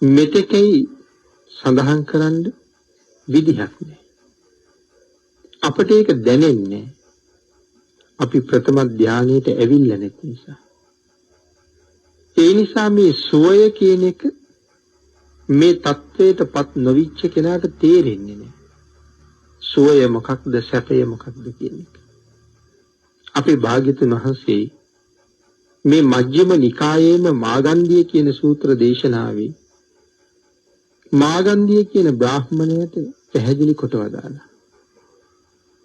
මෙතෙකයි සඳහන් කරන්න විදිහක් නැහැ. අපට ඒක දැනෙන්නේ අපි ප්‍රථම ධානයට ඇවිල්ලා නැති නිසා. ඒ නිසා මේ සුවය කියන එක මේ தത്വයටපත් නොවිච්ච කෙනාට තේරෙන්නේ නැහැ. සුවය මොකක්ද, සැපය මොකක්ද කියන එක. අපේ භාග්‍යතුන් වහන්සේ මේ මජ්ක්‍ධිම නිකායේම මාගන්ධිය කියන සූත්‍ර දේශනාවේ මාගන්ධිය කියන බ්‍රාහ්මණයට පැහැදිලි කොට වදාළා.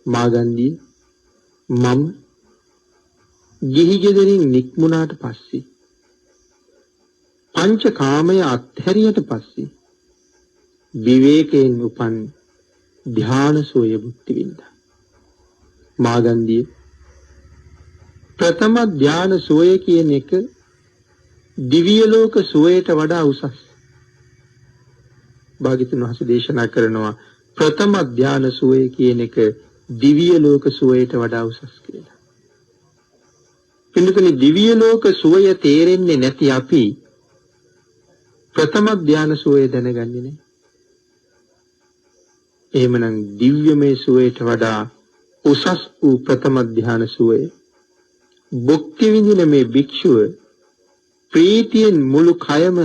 මාගන්ධිය, මම ගිහි ගෙදරින් නික්මුණාට පස්සේ පංච කාමය අත්හැරියට පස්සේ විවේකයෙන් උපන් ධ්‍යාන සෝය බුද්ධි විඳා. මාගන්ධිය, ප්‍රථම ධ්‍යාන සෝය කියන එක දිව්‍ය ලෝක සෝයට වඩා උසස්. භාග්‍යතුන් වහන්සේ දේශනා කරනවා ප්‍රථම ධ්‍යාන සෝය කියන එක දිව්‍ය ලෝක සෝයට වඩා උසස් කියලා. පින්නතුනි, දිව්‍ය ලෝක සෝය තේරෙන්නේ නැති අපි ප්‍රථම ධ්‍යාන සෝය දැනගන්නේ නැහැ. එහෙමනම් දිව්‍යමය සෝයට වඩා උසස් වූ ප්‍රථම ධ්‍යාන සෝය භුක්ති විඳින මේ භික්ෂුව ප්‍රීතියෙන් මුළු කයම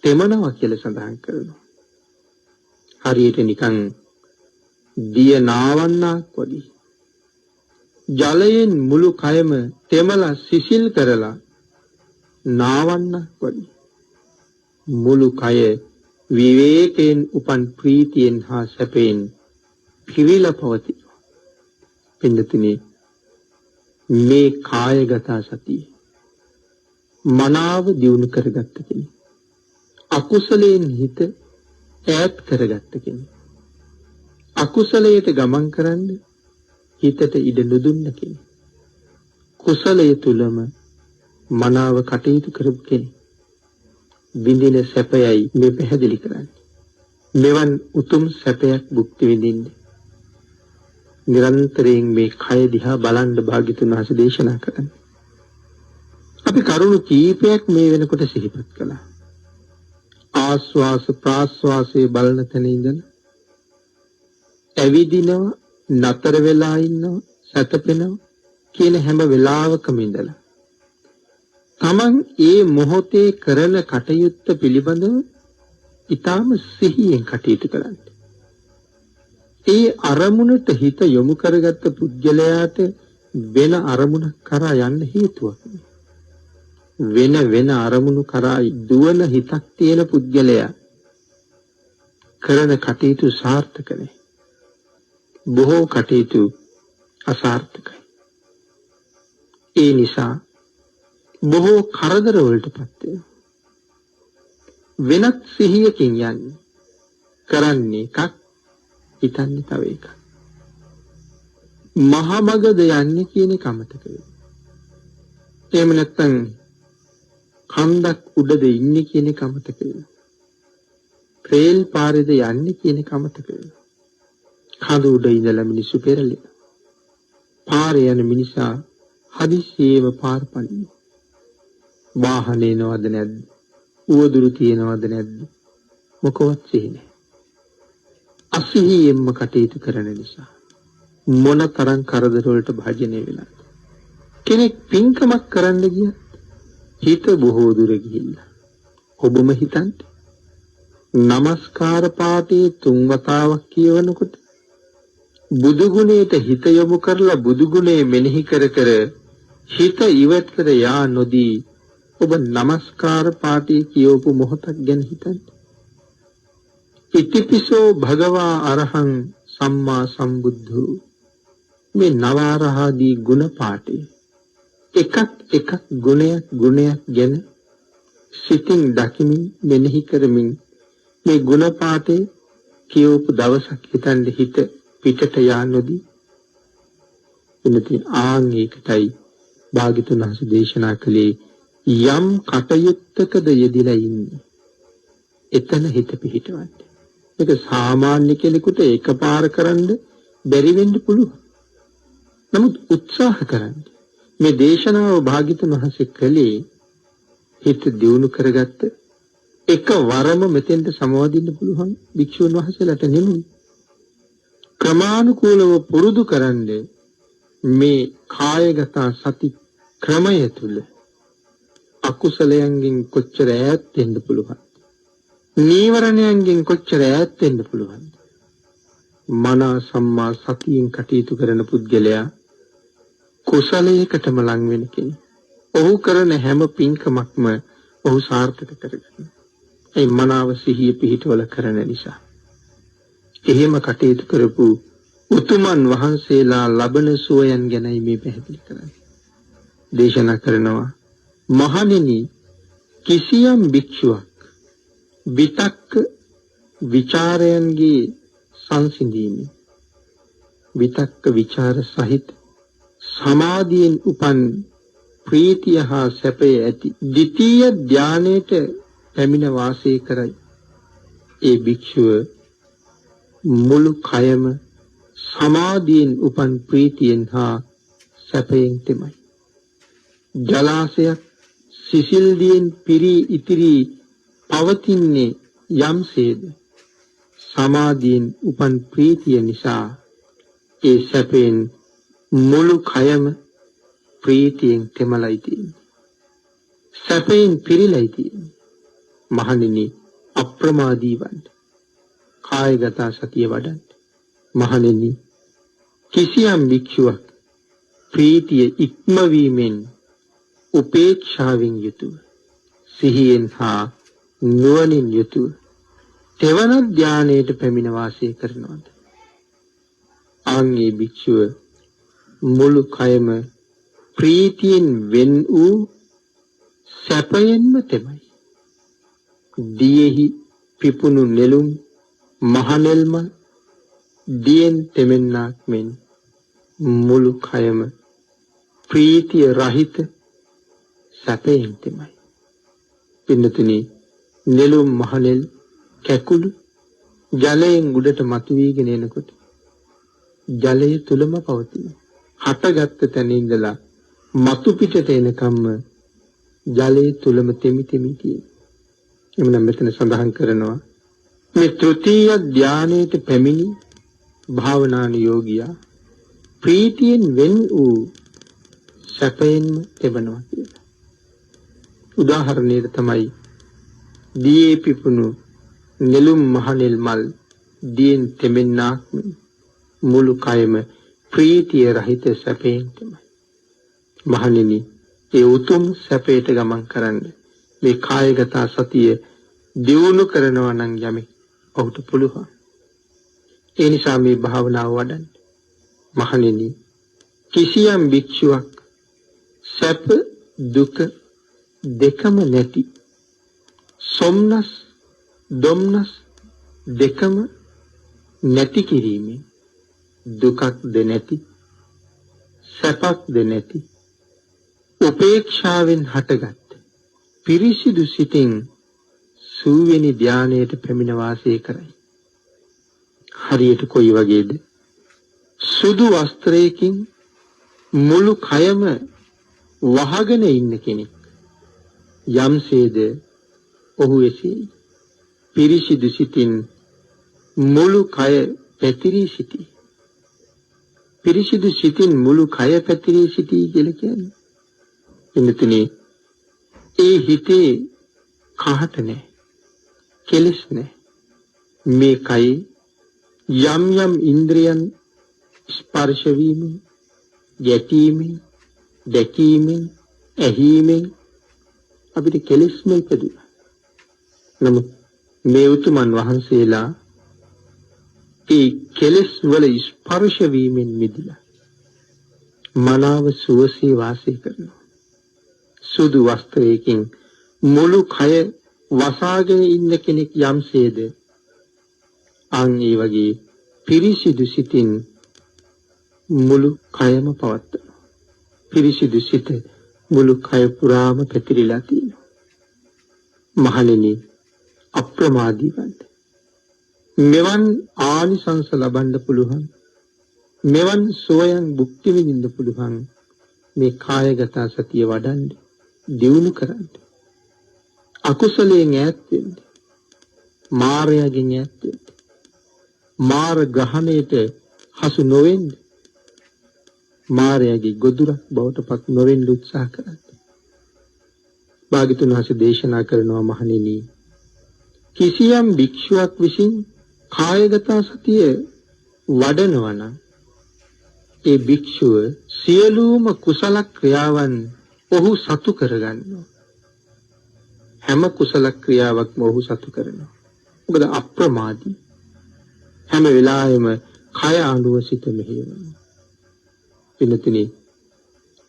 තෙමනවා කියලා සඳහන් කරනවා. හරියට නිකන් දිය නාවන්නක් වගේ ජලයෙන් මුළු කයම තෙමලා සිසිල් කරලා නාවන්නක් වගේ මුළු කය විවේකයෙන් උපන් ප්‍රීතියෙන් හා සැපයෙන් පිරීලා පවතිනවා. පින්නතුනි, මේ කායගත සතිය මනාව දියුණු කරගත්ත කෙනෙක්, අකුසලයෙන් හිත ඈත් කරගත්ත කෙනෙක්, අකුසලයට ගමන් කරන්න හිතට ඉඩ නොදුන්න කෙනෙක්, කුසලයේ තුලම මනාව කටයුතු කරපු කෙනෙක් විඳින සැපයයි මේ පැහැදිලි කරන්නේ. මෙවන් උතුම් සැපයක් භුක්ති විඳින්න නිරන්තරයෙන් මේ කය දිහා බලන්න භාග්‍යතුන් වහන්සේ දේශනා කරන්නේ. අපි කරුණු කීපයක් මේ වෙනකොට සිහිපත් කළා. ආස්වාස ප්‍රාස්වාසයේ බලන තැන ඉඳලා ඇවිදිනවා, නතර වෙලා ඉන්නවා, සැතපෙනවා කියන හැම වෙලාවකම ඉඳලා තමන් ඒ මොහොතේ කරන කටයුත්ත පිළිබඳව ඊටාම සිහියෙන් කටයුතු කරන්න. ඒ අරමුණට හිත යොමු කරගත්ත පුද්ගලයාට වෙන අරමුණක් කරා යන්න හේතුවක් නෑ. වෙන අරමුණු කරා දුවන හිතක් තියෙන පුද්ගලයා කරන කටයුතු සාර්ථක නෑ. බොහෝ කටයුතු අසාර්ථකයි. ඒ නිසා බොහෝ කරදර වලටපත් වෙනවා. වෙනත් සිහියකින් යන්නේ, කරන්නේ එකක්, හිතන්නේ තව එකක්. මහමගද යන්නේ කියන එක අමතක වෙනවා. එහෙම නැත්නම් කන්දක් උඩද ඉන්නේ කියන එක අමතක වෙනවා. රේල් පාරේද යන්නේ කියන එක අමතක වෙනවා. කඳ උඩ ඉඳලා මිනිස්සු පෙරලෙනවා. පාරේ යන මිනිසා හදිසියේම පාර පනිනවා. වාහන එනවද නැද්ද? උවදුරු තියනවද නැද්ද? මොකවත් සිහි නැහැ. අසිහියෙන්ම කටයුතු කරන නිසා මොනතරම් කරදර වලට භාජනය වෙලාද? කෙනෙක් පින්කමක් කරන්න ගියත් හිත බොහෝ දුර ගිහිල්ලා. ඔබම හිතන්න. නමස්කාර පාඨයේ 3 වතාවක් කියවනකොට බුදු ගුණයට හිත යොමු කරලා බුදු ගුණය මෙනෙහි කර කර හිත ඉවත් කර යා නොදී ඔබ නමස්කාර පාඨයේ කියවපු මොහොතක් ගැන හිතන්න. ඉතිපිසෝ භගවා අරහං සම්මා සම්බුද්ධෝ මේ නවාරහාදී ගුණ පාඨය එකක් ගුණයක් ගැන සිතින් දකිමින් මෙනෙහි කරමින් මේ ගුණ පාඨය කියවපු දවසක් හිතන්න හිත පිටට යන්නේදී එනති ආංගිකටයි භාග්‍යතුන් වහන්සේ දේශනා කළේ යම් කටයුත්තකද යෙදিলা ඉන්නේ එතන හිත පිහිටවන්න. ඒක සාමාන්‍ය කෙනෙකුට එකපාර කරන්න බැරි වෙන්න පුළුවන්. නමුත් උත්සාහ කරන්න. මේ දේශනාව භාග්‍යතුන් වහන්සේ කළේ හිත දියුණු කරගත්ත එකවරම මෙතෙන්ට සමවදින්න පුළුවන් භික්ෂුන් වහන්සේලාට නෙමෙයි. ක්‍රමානුකූලව පුරුදු කරන්නේ මේ කායගත සති ක්‍රමය තුල අකුසලයන්ගෙන් කොච්චර ඈත් වෙන්න පුළුවන්, නීවරණයන්ගෙන් කොච්චර ඈත් වෙන්න පුළුවන්. මන සම්මා සතියෙන් කටයුතු කරන පුද්ගලයා කුසලයකටම ලං වෙන කෙනෙක්. ඔහු කරන හැම පින්කමක්ම ඔහු සාර්ථක කරගන්නවා. ඒ මනාව සිහිය පිහිටවල කරන නිසා. එහෙම කටයුතු කරපු උතුමන් වහන්සේලා ලබන සුවයන් ගැනයි මේ පැහැදිලි කරන්නේ. දේශනා කරනවා මහණෙනි, කිසියම් භික්ෂුවක් විතක්ක විචාරයන්ගේ සංසිඳීම විතක්ක විචාර සහිත සමාධියෙන් උපන් ප්‍රීතිය හා සැපය ඇති ද්විතීය ධානයට පැමිණ වාසය කරයි. ඒ භික්ෂුව මුළු කයම සමාධියෙන් උපන් ප්‍රීතියෙන් හා සැපයෙන් තෙමයි. ජලාශයක් සිසිල් දියෙන් පිරී ඉතිරි පවතින්නේ යම්සේද සමාධියෙන් උපන් ප්‍රීතිය නිසා ඒ සැපෙන් මුළු කයම ප්‍රීතියෙන් තෙමලයි තියෙන්නේ. සැපයෙන් පිරීලයි තියෙන්නේ. මහණෙනි, අප්‍රමාදී වන්න. කායගත සතිය වඩන්න. මහණෙනි, කිසියම් භික්ෂුවක් ප්‍රීතිය ඉක්මවීමෙන් උපේක්ෂාවෙන් යුතුව සිහියෙන් හා නුවණින් යුතුව තෙවන ධානයට පැමිණ වාසය කරනවාද? ආන්ගේ භික්ෂුව මුළු කයම ප්‍රීතියෙන් වෙන් වූ සැපයෙන්ම තෙමයි. දියෙහි පිපුණු නෙළුම් මහනෙල්ම දියෙන් තෙමෙන්නාක් මෙන් මුළු කයම ප්‍රීතිය රහිත සැපයෙන් තෙමයි. පින්නතුනි, නෙළුම් මහනෙල් කැකුළු ජලයෙන් උඩට මතුවීගෙන එනකොට ජලය තුලම පවතින. හටගත්ත තැන ඉඳලා මතු පිටට එනකම්ම ජලය තුලම තෙමි තෙමි තියෙන. එමුනම් මෙතන සඳහන් කරනවා මේ තෘතීය ධානයේට පැමිණි භාවනානුයෝගියා ප්‍රීතියෙන් වෙන් වූ සැපයෙන්ම තෙබනවා කියලා. උදාහරණයක් තමයි දියේ පිපුණු නෙළුම් මහනෙල් මල් දියෙන් තෙමෙන්නාක් මුළු කයම ප්‍රීතිය රහිත සැපයෙන් තමයි. මහණෙනි, ඒ උතුම් සැපයට ගමන් කරන්න මේ කායගත සතිය දියුණු කරනවා නම් යමෙක් ඔහුට පුළුවන්. ඒ නිසා මේ භාවනාව වඩන්න. මහණෙනි, කිසියම් භික්ෂුවක් සැප දුක දෙකම නැති, සොම්නස් දොම්නස් දෙකම නැති කිරීමෙන් දුකක්ද නැති, සැපක්ද නැති, උපේක්ෂාවෙන් හටගත් පිරිසිදු සිතින් සූවෙනි ධානයට පැමිණ වාසය කරයි. හරියට කොයි වගේද? සුදු වස්ත්‍රයකින් මුළු කයම වහගෙන ඉන්න කෙනෙක් යම්සේද ඔහු එසේ පිරිසිදු සිතින් මුළු කය පැතිරී සිටී. පිරිසිදු සිතින් මුළු කය පැතිරී සිටී කියලා කියන්නේ එන්නතුනේ ඒ හිතේ කහට නැහැ, කෙලෙස් නැහැ. මේ කයි යම් යම් ඉන්ද්‍රියන් ස්පර්ශ වීමෙන්, ගැටීමෙන්, දැකීමෙන්, ඇහිීමෙන් අපිට කෙලෙස් මෙල්පදුනා. නමුත් මේ උතුමන් වහන්සේලා ඒ කෙලෙස් වල ස්පර්ශ වීමෙන් මිදලා මනාව සුවසේ වාසය කරනවා. සුදු වස්ත්‍රයකින් මුළු කය වසාගෙන ඉන්න කෙනෙක් යම්සේද අන් ඒ වගේ පිරිසිදු සිතින් මුළු කයම පවත්වනවා. පිරිසිදු සිත මුළු කය පුරාම පැතිරිලා තියෙනවා. මහණෙනි, අප්‍රමාදී වන්න. මෙවන් ආනිසංස ලබන්න පුළුවන්, මෙවන් සෝයන් භුක්ති විඳින්න පුළුවන් මේ කායගත සතිය වඩන්න, දියුණු කරන්න. අකුසලයෙන් ඈත් වෙන්න, මායයෙන් ඈත් වෙන්න, මාර ග්‍රහණයට හසු නොවෙන්න, මායගේ ගොදුරක් බවට පත් නොවෙන්න උත්සාහ කරන්න. භාග්‍යතුන් වහන්සේ දේශනා කරනවා, මහණෙනි, කිසියම් භික්ෂුවක් විසින් කායගත සතිය වඩනවා නම් ඒ භික්ෂුව සියලුම කුසල ක්‍රියාවන් ඔහු සතු කරගන්නවා. හැම කුසල ක්‍රියාවක්ම ඔහු සතු කරනවා. මොකද අප්‍රමාදී. හැම වෙලාවෙම කය අනුව සිත මෙහෙයවනවා. පිළිතුරේ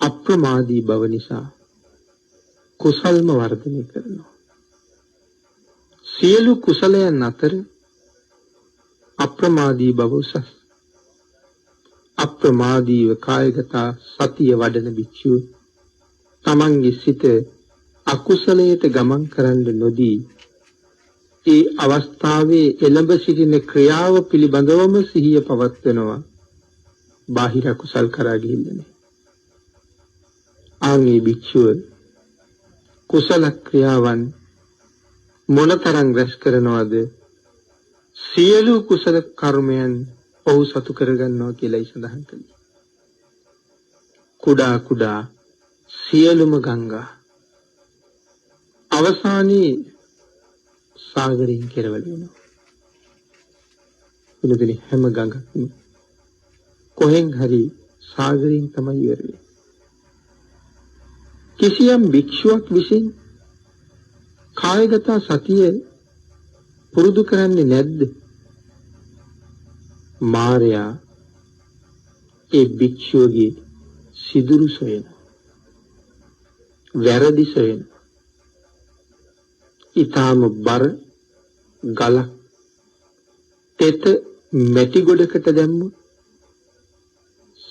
අප්‍රමාදී බව නිසා කුසල්ම වර්ධනය කරනවා. සියලු කුසලයන් අතර අප්‍රමාදී බව උසස්. අප්‍රමාදීව කායගත සතිය වඩන භික්ෂුව තමන්ගේ සිත අකුසලයට ගමන් කරන්න නොදී ඒ අවස්ථාවේ එළඹ සිටින ක්‍රියාව පිළිබඳවම සිහිය පවත්වනවා. බාහිර කුසල් කරා ගිහිල්ලා නැහැ. ආන්ගේ භික්ෂුව කුසල ක්‍රියාවන් මොනතරම් රැස් කරනවද? සියලු කුසල කර්මයන් ඔහු සතු කරගන්නවා කියලායි සඳහන් කළේ. කුඩා කුඩා සියලුම ගංගා අවසානයේ සාගරයෙන් කෙරවල වෙනවා. එනදී හැම ගඟක්ම කොහෙන් හරි සාගරයෙන් තමයි ඉවර වෙන්නේ. කිසියම් භික්ෂුවක් විසින් කායගත සතිය පුරුදු කරන්නේ නැද්ද? මාරයා ඒ භික්ෂුවගේ සිදුරු සොයන, වැරදි සොයන, ඊටාම බර ගලක් තෙත මැටි ගොඩකට දැම්මොත්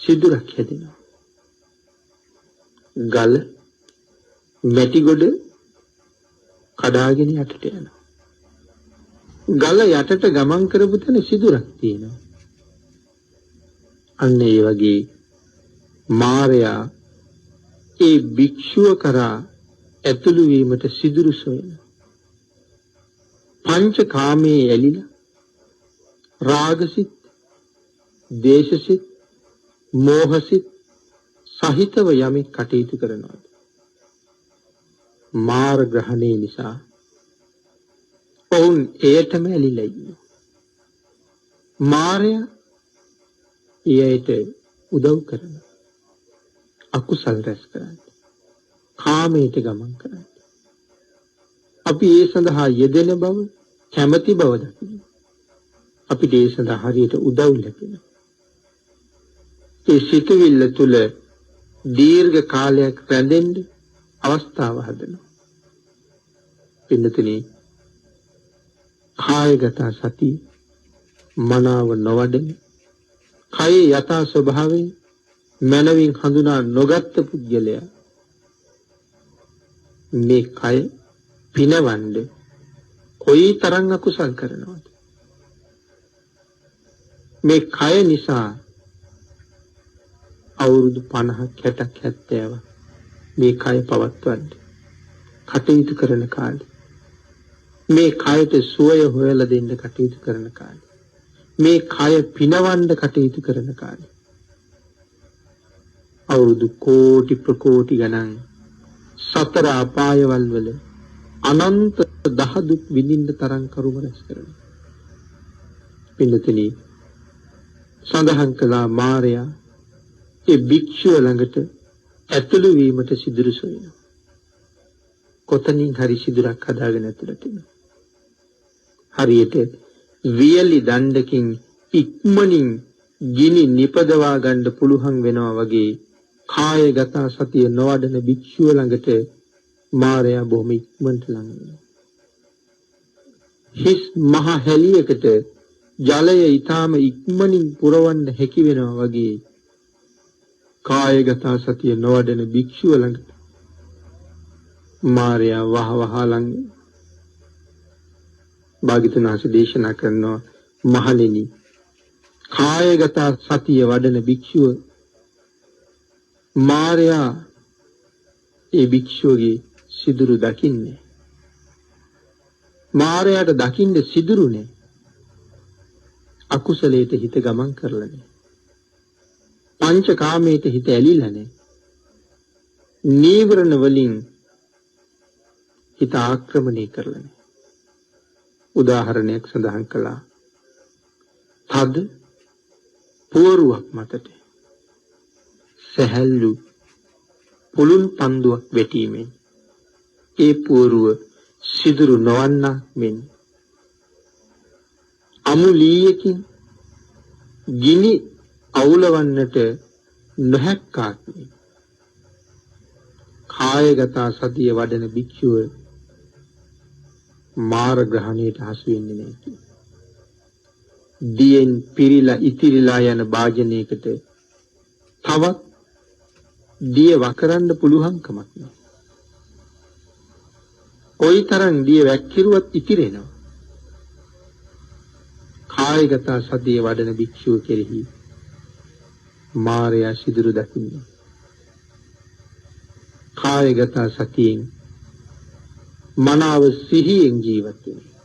සිදුරක් හැදෙනවා. ගල මැටි ගොඩ කඩාගෙන යටට යනවා. ගල යටට ගමන් කරපු තැන සිදුරක් තියෙනවා. අන්න ඒ වගේ මාරයා ඒ භික්ෂුව කරා ඇතුළු වීමට සිදුරු සොයන. පංච කාමයේ ඇලිලා රාගසිත, දේශසිත, මෝහසිත සහිතව යමෙක් කටයුතු කරනවා. මාර ග්‍රහණය නිසා ඔවුන් එයටම ඇලිලා ඉන්නවා. මාරයා එයට උදව් කරන අකුසල් රැස් කරන්න, කාමයට ගමන් කරන්න. අපි ඒ සඳහා යෙදෙන බව, කැමැති බව දකින්න. අපිට ඒ සඳහා හරියට උදව් ලැබෙනවා. ඒ සිතුවිල්ල තුළ දීර්ඝ කාලයක් රැඳෙන්න අවස්ථාව හදනවා. පින්නතුනි, කායගත සතිය මනාව නොවැඩෙන, කයේ යථා ස්වභාවය මනවින් හඳුනා නොගත් පුද්ගලයා මේ කය පිනවන්න කොයි තරම් අකුසල් කරනවද? මේ කය නිසා අවුරුදු 50ක් 60ක් 70ක් මේ කය පවත්වන්න කටයුතු කරන කාලේ, මේ කයට සුවය හොයලා දෙන්න කටයුතු කරන කාලේ, මේ කය පිනවන්න කටයුතු කරන කාලේ අවුරුදු කෝටි ප්‍රකෝටි ගණන් සතර අපායවල වල අනන්ත දහදුක් විඳින්න තරම් කරුම රැස් කරනවා. පින්නතනි, සඳහන් කළා මාරයා ඒ භික්ෂුව ළඟට ඇතුළු වීමට සිදුරු සොයනවා. කොතනින් හරි සිදුරක් හදාගෙන ඇතුළට එනවා. හරියට වියලි දණ්ඩකින් ඉක්මනින් ගිනි නිපදවා ගන්න පුළුවන් වෙනවා වගේ කායගත සතිය නොවැඩෙන භික්ෂුව ළඟට මාරයා බොහොම ඉක්මනට ළඟ වෙනවා. හිස් මහ හැලියකට ජලය ඊටාම ඉක්මනින් පුරවන්න හැකි වෙනවා වගේ කායගත සතිය නොවැඩෙන භික්ෂුව ළඟට මාරයා වහ ළඟ. භාග්‍යවතුන් වහන්සේ දේශනා කරනවා, මහණෙනි, කායගත සතිය වඩන භික්ෂුව මාරයා ඒ භික්ෂුවගේ සිදුරු දකින්නේ. මාරයාට දකින්න සිදුරුනේ අකුසලයට හිත ගමන් කරලා නැහැ. පංච කාමයට හිත ඇලිලා නැහැ. නීවරණ වලින් හිත ආක්‍රමණය කරලා නැහැ. උදාහරණයක් සඳහන් කළා. තද පුවරුවක් මතට සැහැල්ලු පුළුල් පන්දුවක් වැටීමෙන් ඒ පුවරුව සිදුරු නොවන්නා මෙන් අමුලීයකින් ගිනි අවුලවන්නට නොහැක්කාක් මෙන් කායගත සතිය වඩන භික්ෂුව මාර ග්‍රහණයට හසු වෙන්නේ නැහැ. දියෙන් පිරීලා ඉතිරිලා යන භාජනයකට තවත් දිය වකරන්න පුළුවන් කමක් නැහැ. කොයිතරම් දිය වැක්කිරුවත් ඉතිරෙනවා. කායගත සතිය වඩන භික්ෂුව කෙරෙහි මාරයා සිදුරු දකින්නේ. කායගත සතියෙන් මනාව සිහියෙන් ජීවත් වෙනවා.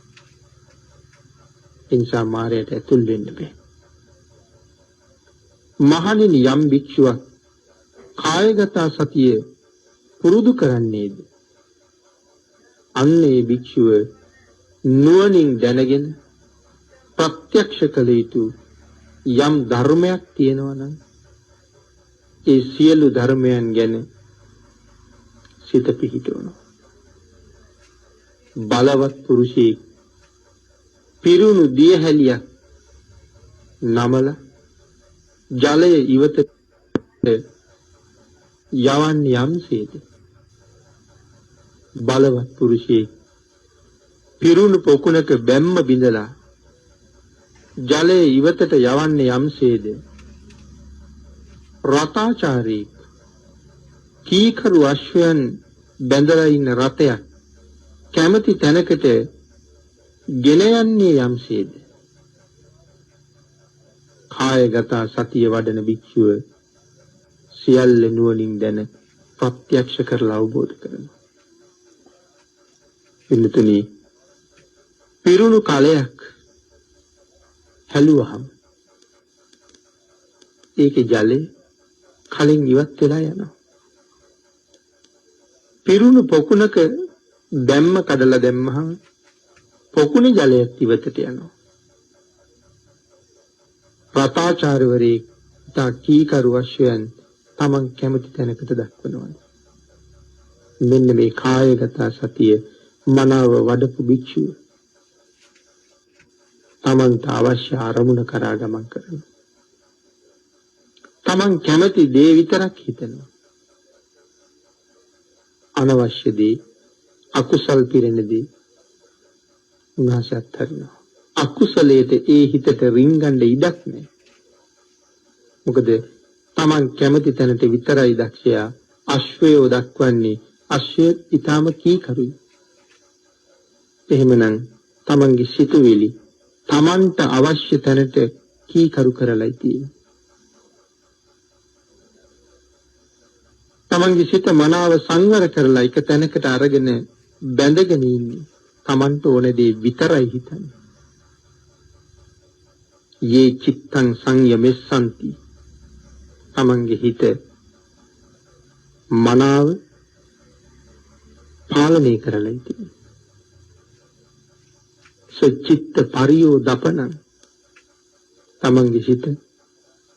එනිසා මාරයට ඇතුල් වෙන්න බෑ. මහණෙනි, යම් භික්ෂුවක් කායගත සතිය පුරුදු කරන්නේද, අන්න ඒ භික්ෂුව නුවණින් දැනගෙන ප්‍රත්‍යක්ෂ කළ යුතු යම් ධර්මයක් තියෙනවා නම් ඒ සියලු ධර්මයන් ගැන සිත පිහිටවනවා. බලවත් පුරුෂයෙක් පිරුණු දියහැලියක් නමල ජලය ඉවතට යවන්නේ යම්සේද, බලවත් පුරුෂයෙක් පිරුණු පොකුණක බැම්ම බිඳලා ජලය ඉවතට යවන්නේ යම්සේද, රතාචාරී කීකරු අශ්වයන් බැඳලා ඉන්න රතයක් කැමති තැනකට ගෙන යන්නේ යම්සේද. කායගත සතිය වඩන භික්ෂුව සියල්ල නුවණින් දැන ප්‍රත්‍යක්ෂ කරලා අවබෝධ කරනවා. පින්නතුනි, පිරුණු කලයක් හැලුවහම ඒකේ ජලය කලින් ඉවත් වෙලා යනවා. පිරුණු පොකුණක දැම්ම කඩලා දැම්මහම පොකුණේ ජලයත් ඉවතට යනවා. රතාචාර්යවරයෙක් තා කීකරු වශයෙන් තමන් කැමති තැනකට දක්වනවා. මෙන්න මේ කායගත සතිය මනාව වඩපු භික්ෂුව තමන්ට අවශ්‍ය අරමුණ කරා ගමන් කරනවා. තමන් කැමති දේ විතරක් හිතනවා. අනවශ්‍ය දේ, අකුසල් පිරෙන දේ උනාසත් හරිනවා. අකුසලයට ඒ හිතට රිංගන්න ඉඩක් නැහැ. මොකද තමන් කැමති තැනට විතරයි දක්ෂයා අශ්වයෝ දක්වන්නේ. අශ්වය ඊටම කීකරුයි. එහෙමනම් තමන්ගේ සිතුවිලි තමන්ට අවශ්‍ය තැනට කීකරු කරලායි තියෙන්නේ. තමන්ගේ සිත මනාව සංවර කරලා එක තැනකට අරගෙන බැඳගෙන ඉන්නේ. තමන්ට ඕන දේ විතරයි හිතන්නේ. යේ චිත්තං සංයමෙස්සන්ති. තමන්ගේ හිත මනාව පාලනය කරලා ඉතියි. සචිත්ත පරියෝදපනං. තමන්ගේ සිත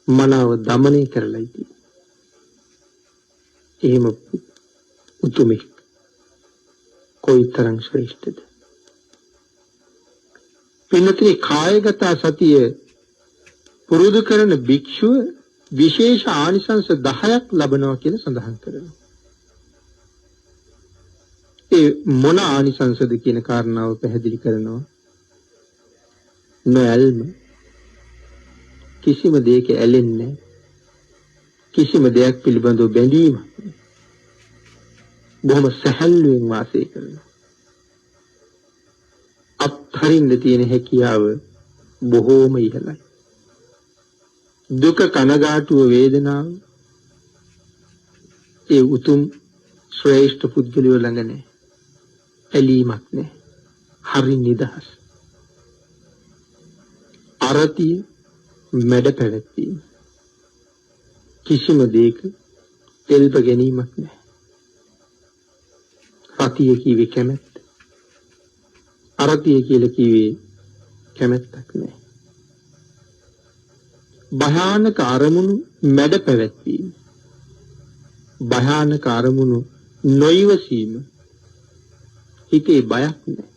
මනාව දමනය කරලා ඉතියි. එහෙම උතුමෙක් කොයිතරම් ශ්‍රේෂ්ඨද. පින්නතේ කායගත සතිය පුරුදු කරන භික්ෂුව විශේෂ ආනිසංස 10ක් ලබනවා කියලා සඳහන් කරනවා. ඒ මොන ආනිසංසද කියන කාරණාව පැහැදිලි කරනවා. නොඇල්ම, කිසිම දෙයක ඇලෙන්නේ නැහැ. කිසිම දෙයක් පිළිබඳව බැඳීමක් නැහැ. බොහොම සැහැල්ලුවෙන් වාසය කරනවා. අත්හරින්න තියෙන හැකියාව බොහෝම ඉහළයි. දුක, කනගාටුව, වේදනාව ඒ උතුම් ශ්‍රේෂ්ඨ පුද්ගලයෝ ළඟ නැහැ. ඇලීමක් නැහැ. හරි නිදහස්. අරතිය මැඩ පැවැත්වීම. කිසිම දෙයක එල්බ ගැනීමක් නැහැ. රතිය කිව්වේ කැමැත්ත. අරතිය කියලා කිව්වේ කැමැත්තක් නැහැ. භයානක අරමුණු මැඩ පැවැත්වීම. භයානක අරමුණු නොයිවසීම. හිතේ බයක් නැහැ.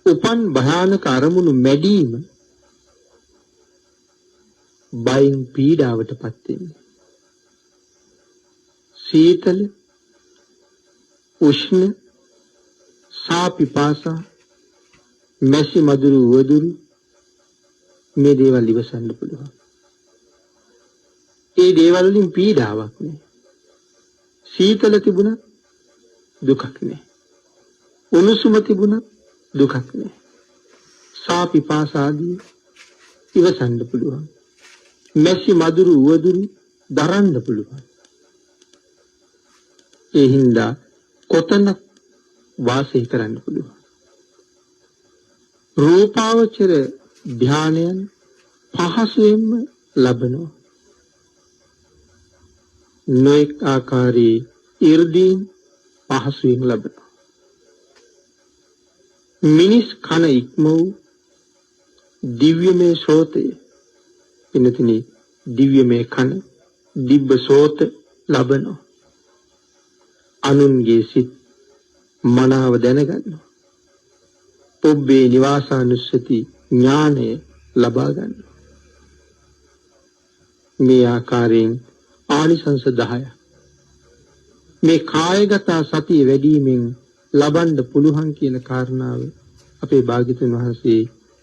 උපන් භයානක අරමුණු මැඩීම බයින් පීඩාවටපත් වෙන්නේ. සීතල, උෂ්ණ, සාපිපාසා, මැසි මදුරු වදුරු මේ දේවල් ඉවසන්න පුළුවන්. ඒ දේවල් වලින් පීඩාවක් නෑ. සීතල තිබුණත් දුකක් නෑ. උණුසුම තිබුණත් දුකක් නෑ. සාපිපාසාදී ඉවසන්න පුළුවන්. මැසි මදුරු වදුරු දරන්න පුළුවන්. ඒ හින්දා කොතනක් වාසය කරන්න පුළුවන්. රූපාවචර ධානයන් පහසුවෙන්ම ලබනවා. නොඑක ආකාරී 이르දීන් පහසුවෙන් ලබනවා. මිනිස් කන ඉක්ම වූ දිව්‍යමය ශ්‍රෝතය, එනතිනි දිව්‍යමය කන, දිබ්බ සෝත ලබනවා. අනුන්ගේ සිත් මනාව දැනගන්නවා. ඔබේ නිවාසානුස්සති ඥානය ලබා ගන්නවා. මේ ආකාරයෙන් ආනිසංස 10ක් මේ කායගත සතිය වැඩිවීමෙන් ලබන්න පුළුවන් කියන කාරණාව අපේ භාග්‍යතුන් වහන්සේ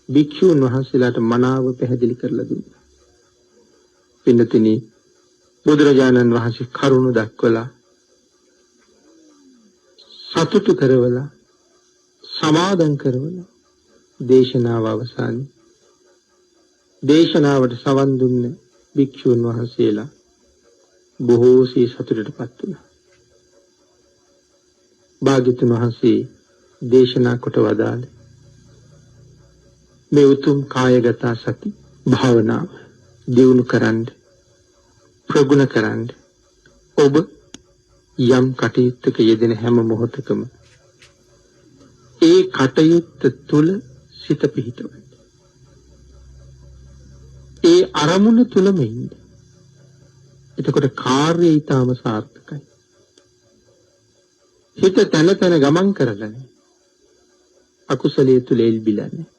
භික්ෂුන් වහන්සේලාට මනාව පැහැදිලි කරලා දුන්නා. පින්නතිනි බුදුරජාණන් වහන්සේ කරුණ දක්වලා සතුටු කරවලා සමාදන් කරවලා දේශනාව අවසානයේ දේශනාවට සවන් දුන්න භික්ෂුන් වහන්සේලා බොහෝසේ සතුටටපත් වුණා. භාග්‍යතුන් වහන්සේ දේශනා කොට වදාළ මේ උතුම් කායගත සති භාවනාව දියුණු කරන්න ප්‍රගුණ කරන්න ඔබ යම් කටයුත්තක යෙදෙන හැම මොහොතකම ඒ කටයුත්ත තුල සිත පිහිටවන්න. ඒ අරමුණ තුලම ඉන්න. එතකොට කාර්යය ඊටම සාර්ථකයි. හිත තන තන ගමන් කරලා අකුසලයේ තුල එල්බිලා නැහැ.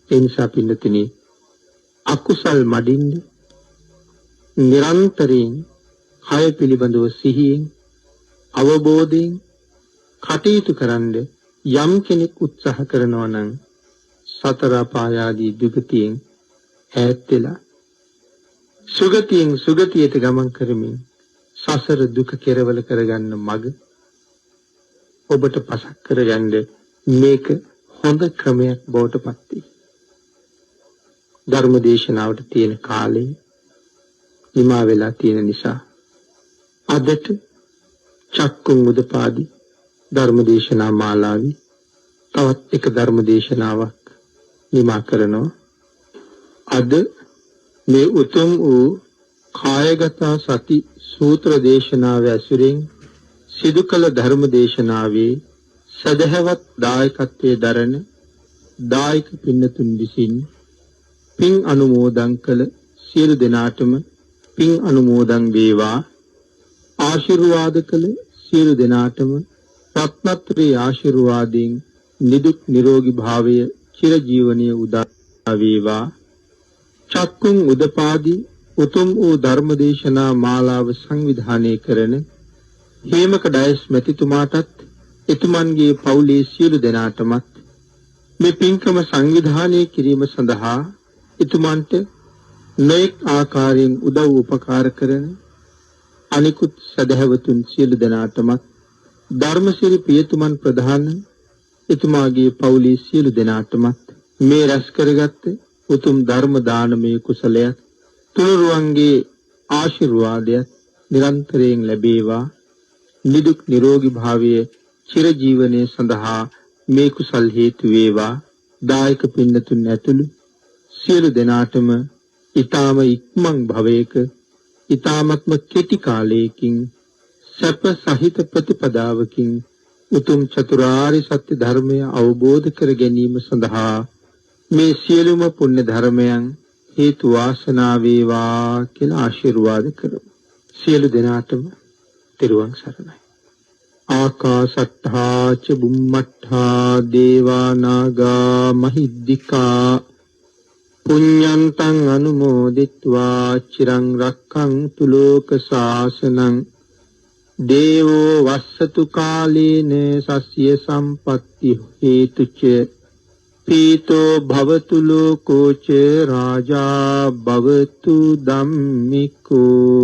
ඒ නිසා පින්නතුනි අකුසල් මඩින්න නිරන්තරයෙන් කය පිළිබඳව සිහියෙන් අවබෝධයෙන් කටයුතු කරන්න යම් කෙනෙක් උත්සාහ කරනවා නම් සතර පායාදී දුගතියෙන් ඈත් වෙලා සුගතියෙන් සුගතියට ගමන් කරමින් සසර දුක කෙරවල කරගන්න මඟ ඔබට පසක් කරගන්න මේක හොඳ ක්‍රමයක් බවට පත් වෙයි. ධර්ම දේශනාවට තියෙන කාලය නිමා වෙලා තියෙන නිසා අදට චක්කුම් උදපාදී ධර්ම දේශනා මාලාවේ තවත් එක ධර්ම දේශනාවක් නිමා කරනවා. අද මේ උතුම් වූ කායගත සති සූත්‍ර දේශනාව ඇසුරින් සිදු කළ ධර්ම දේශනාවේ සදහවත් දායකත්වයේ දරන දායක පින්නතුන් විසින් පින් අනුමෝදන් කළ සියලු දෙනාටම පින් අනුමෝදන් වේවා. ආශිර්වාද කළ සියලු දෙනාටම රත්නත්‍රේ ආශිර්වාදයෙන් නිදුක් නිරෝගී භාවය චිරජීවනයේ උදා වේවා. චක්කුම් උදපාදී උතුම් වූ ධර්මදේශනා මාලාව සංවිධානය කරන හේමක ඩයස් මැතිතුමාටත් එතුමන්ගේ පවුලේ සියලු දෙනාටමත් මේ පින්කම සංවිධානය කිරීම සඳහා එතුමන්ට නොඑක් ආකාරයෙන් උදව් උපකාර කරන අනිකුත් සදහැවතුන් සියලු දෙනාටමත් ධර්මසිරි පියතුමන් ප්‍රධාන එතුමාගේ පවුලේ සියලු දෙනාටමත් මේ රැස් කරගත් උතුම් ධර්ම දානමය කුසලයක් තුනුරුවන්ගේ ආශිර්වාදයක් නිරන්තරයෙන් ලැබේවා. නිදුක් නිරෝගී භාවයේ චිරජීවනයේ සඳහා මේ කුසල් හේතු වේවා. දායක පින්නතුන් ඇතුළු සියලු දෙනාටම ඊ타ම ඉක්මන් භවයක ඊ타මත්ම කෙටි කාලයකින් සැප සහිත ප්‍රතිපදාවකින් උතුම් චතුරාර්ය සත්‍ය ධර්මය අවබෝධ කර ගැනීම සඳහා මේ සියලුම පුණ්‍ය ධර්මයන් හේතු වාසනා වේවා කියලා ආශිර්වාද කරමු. සියලු දෙනාටම තෙරුවන් සරණයි. ආකාශට්ඨා ච බුම්මට්ඨා දේවා නාග මහිද්దికා පුඤ්ඤන්තං අනුමෝදිත්වා චිරං රක්ඛන්තු ලෝක ශාසනං දේවෝ වස්සතු කාලේන සස්ය සම්පත්ති හේතුච පීතෝ භවතු ලෝකෝ ච රාජා භවතු ධම්මිකෝ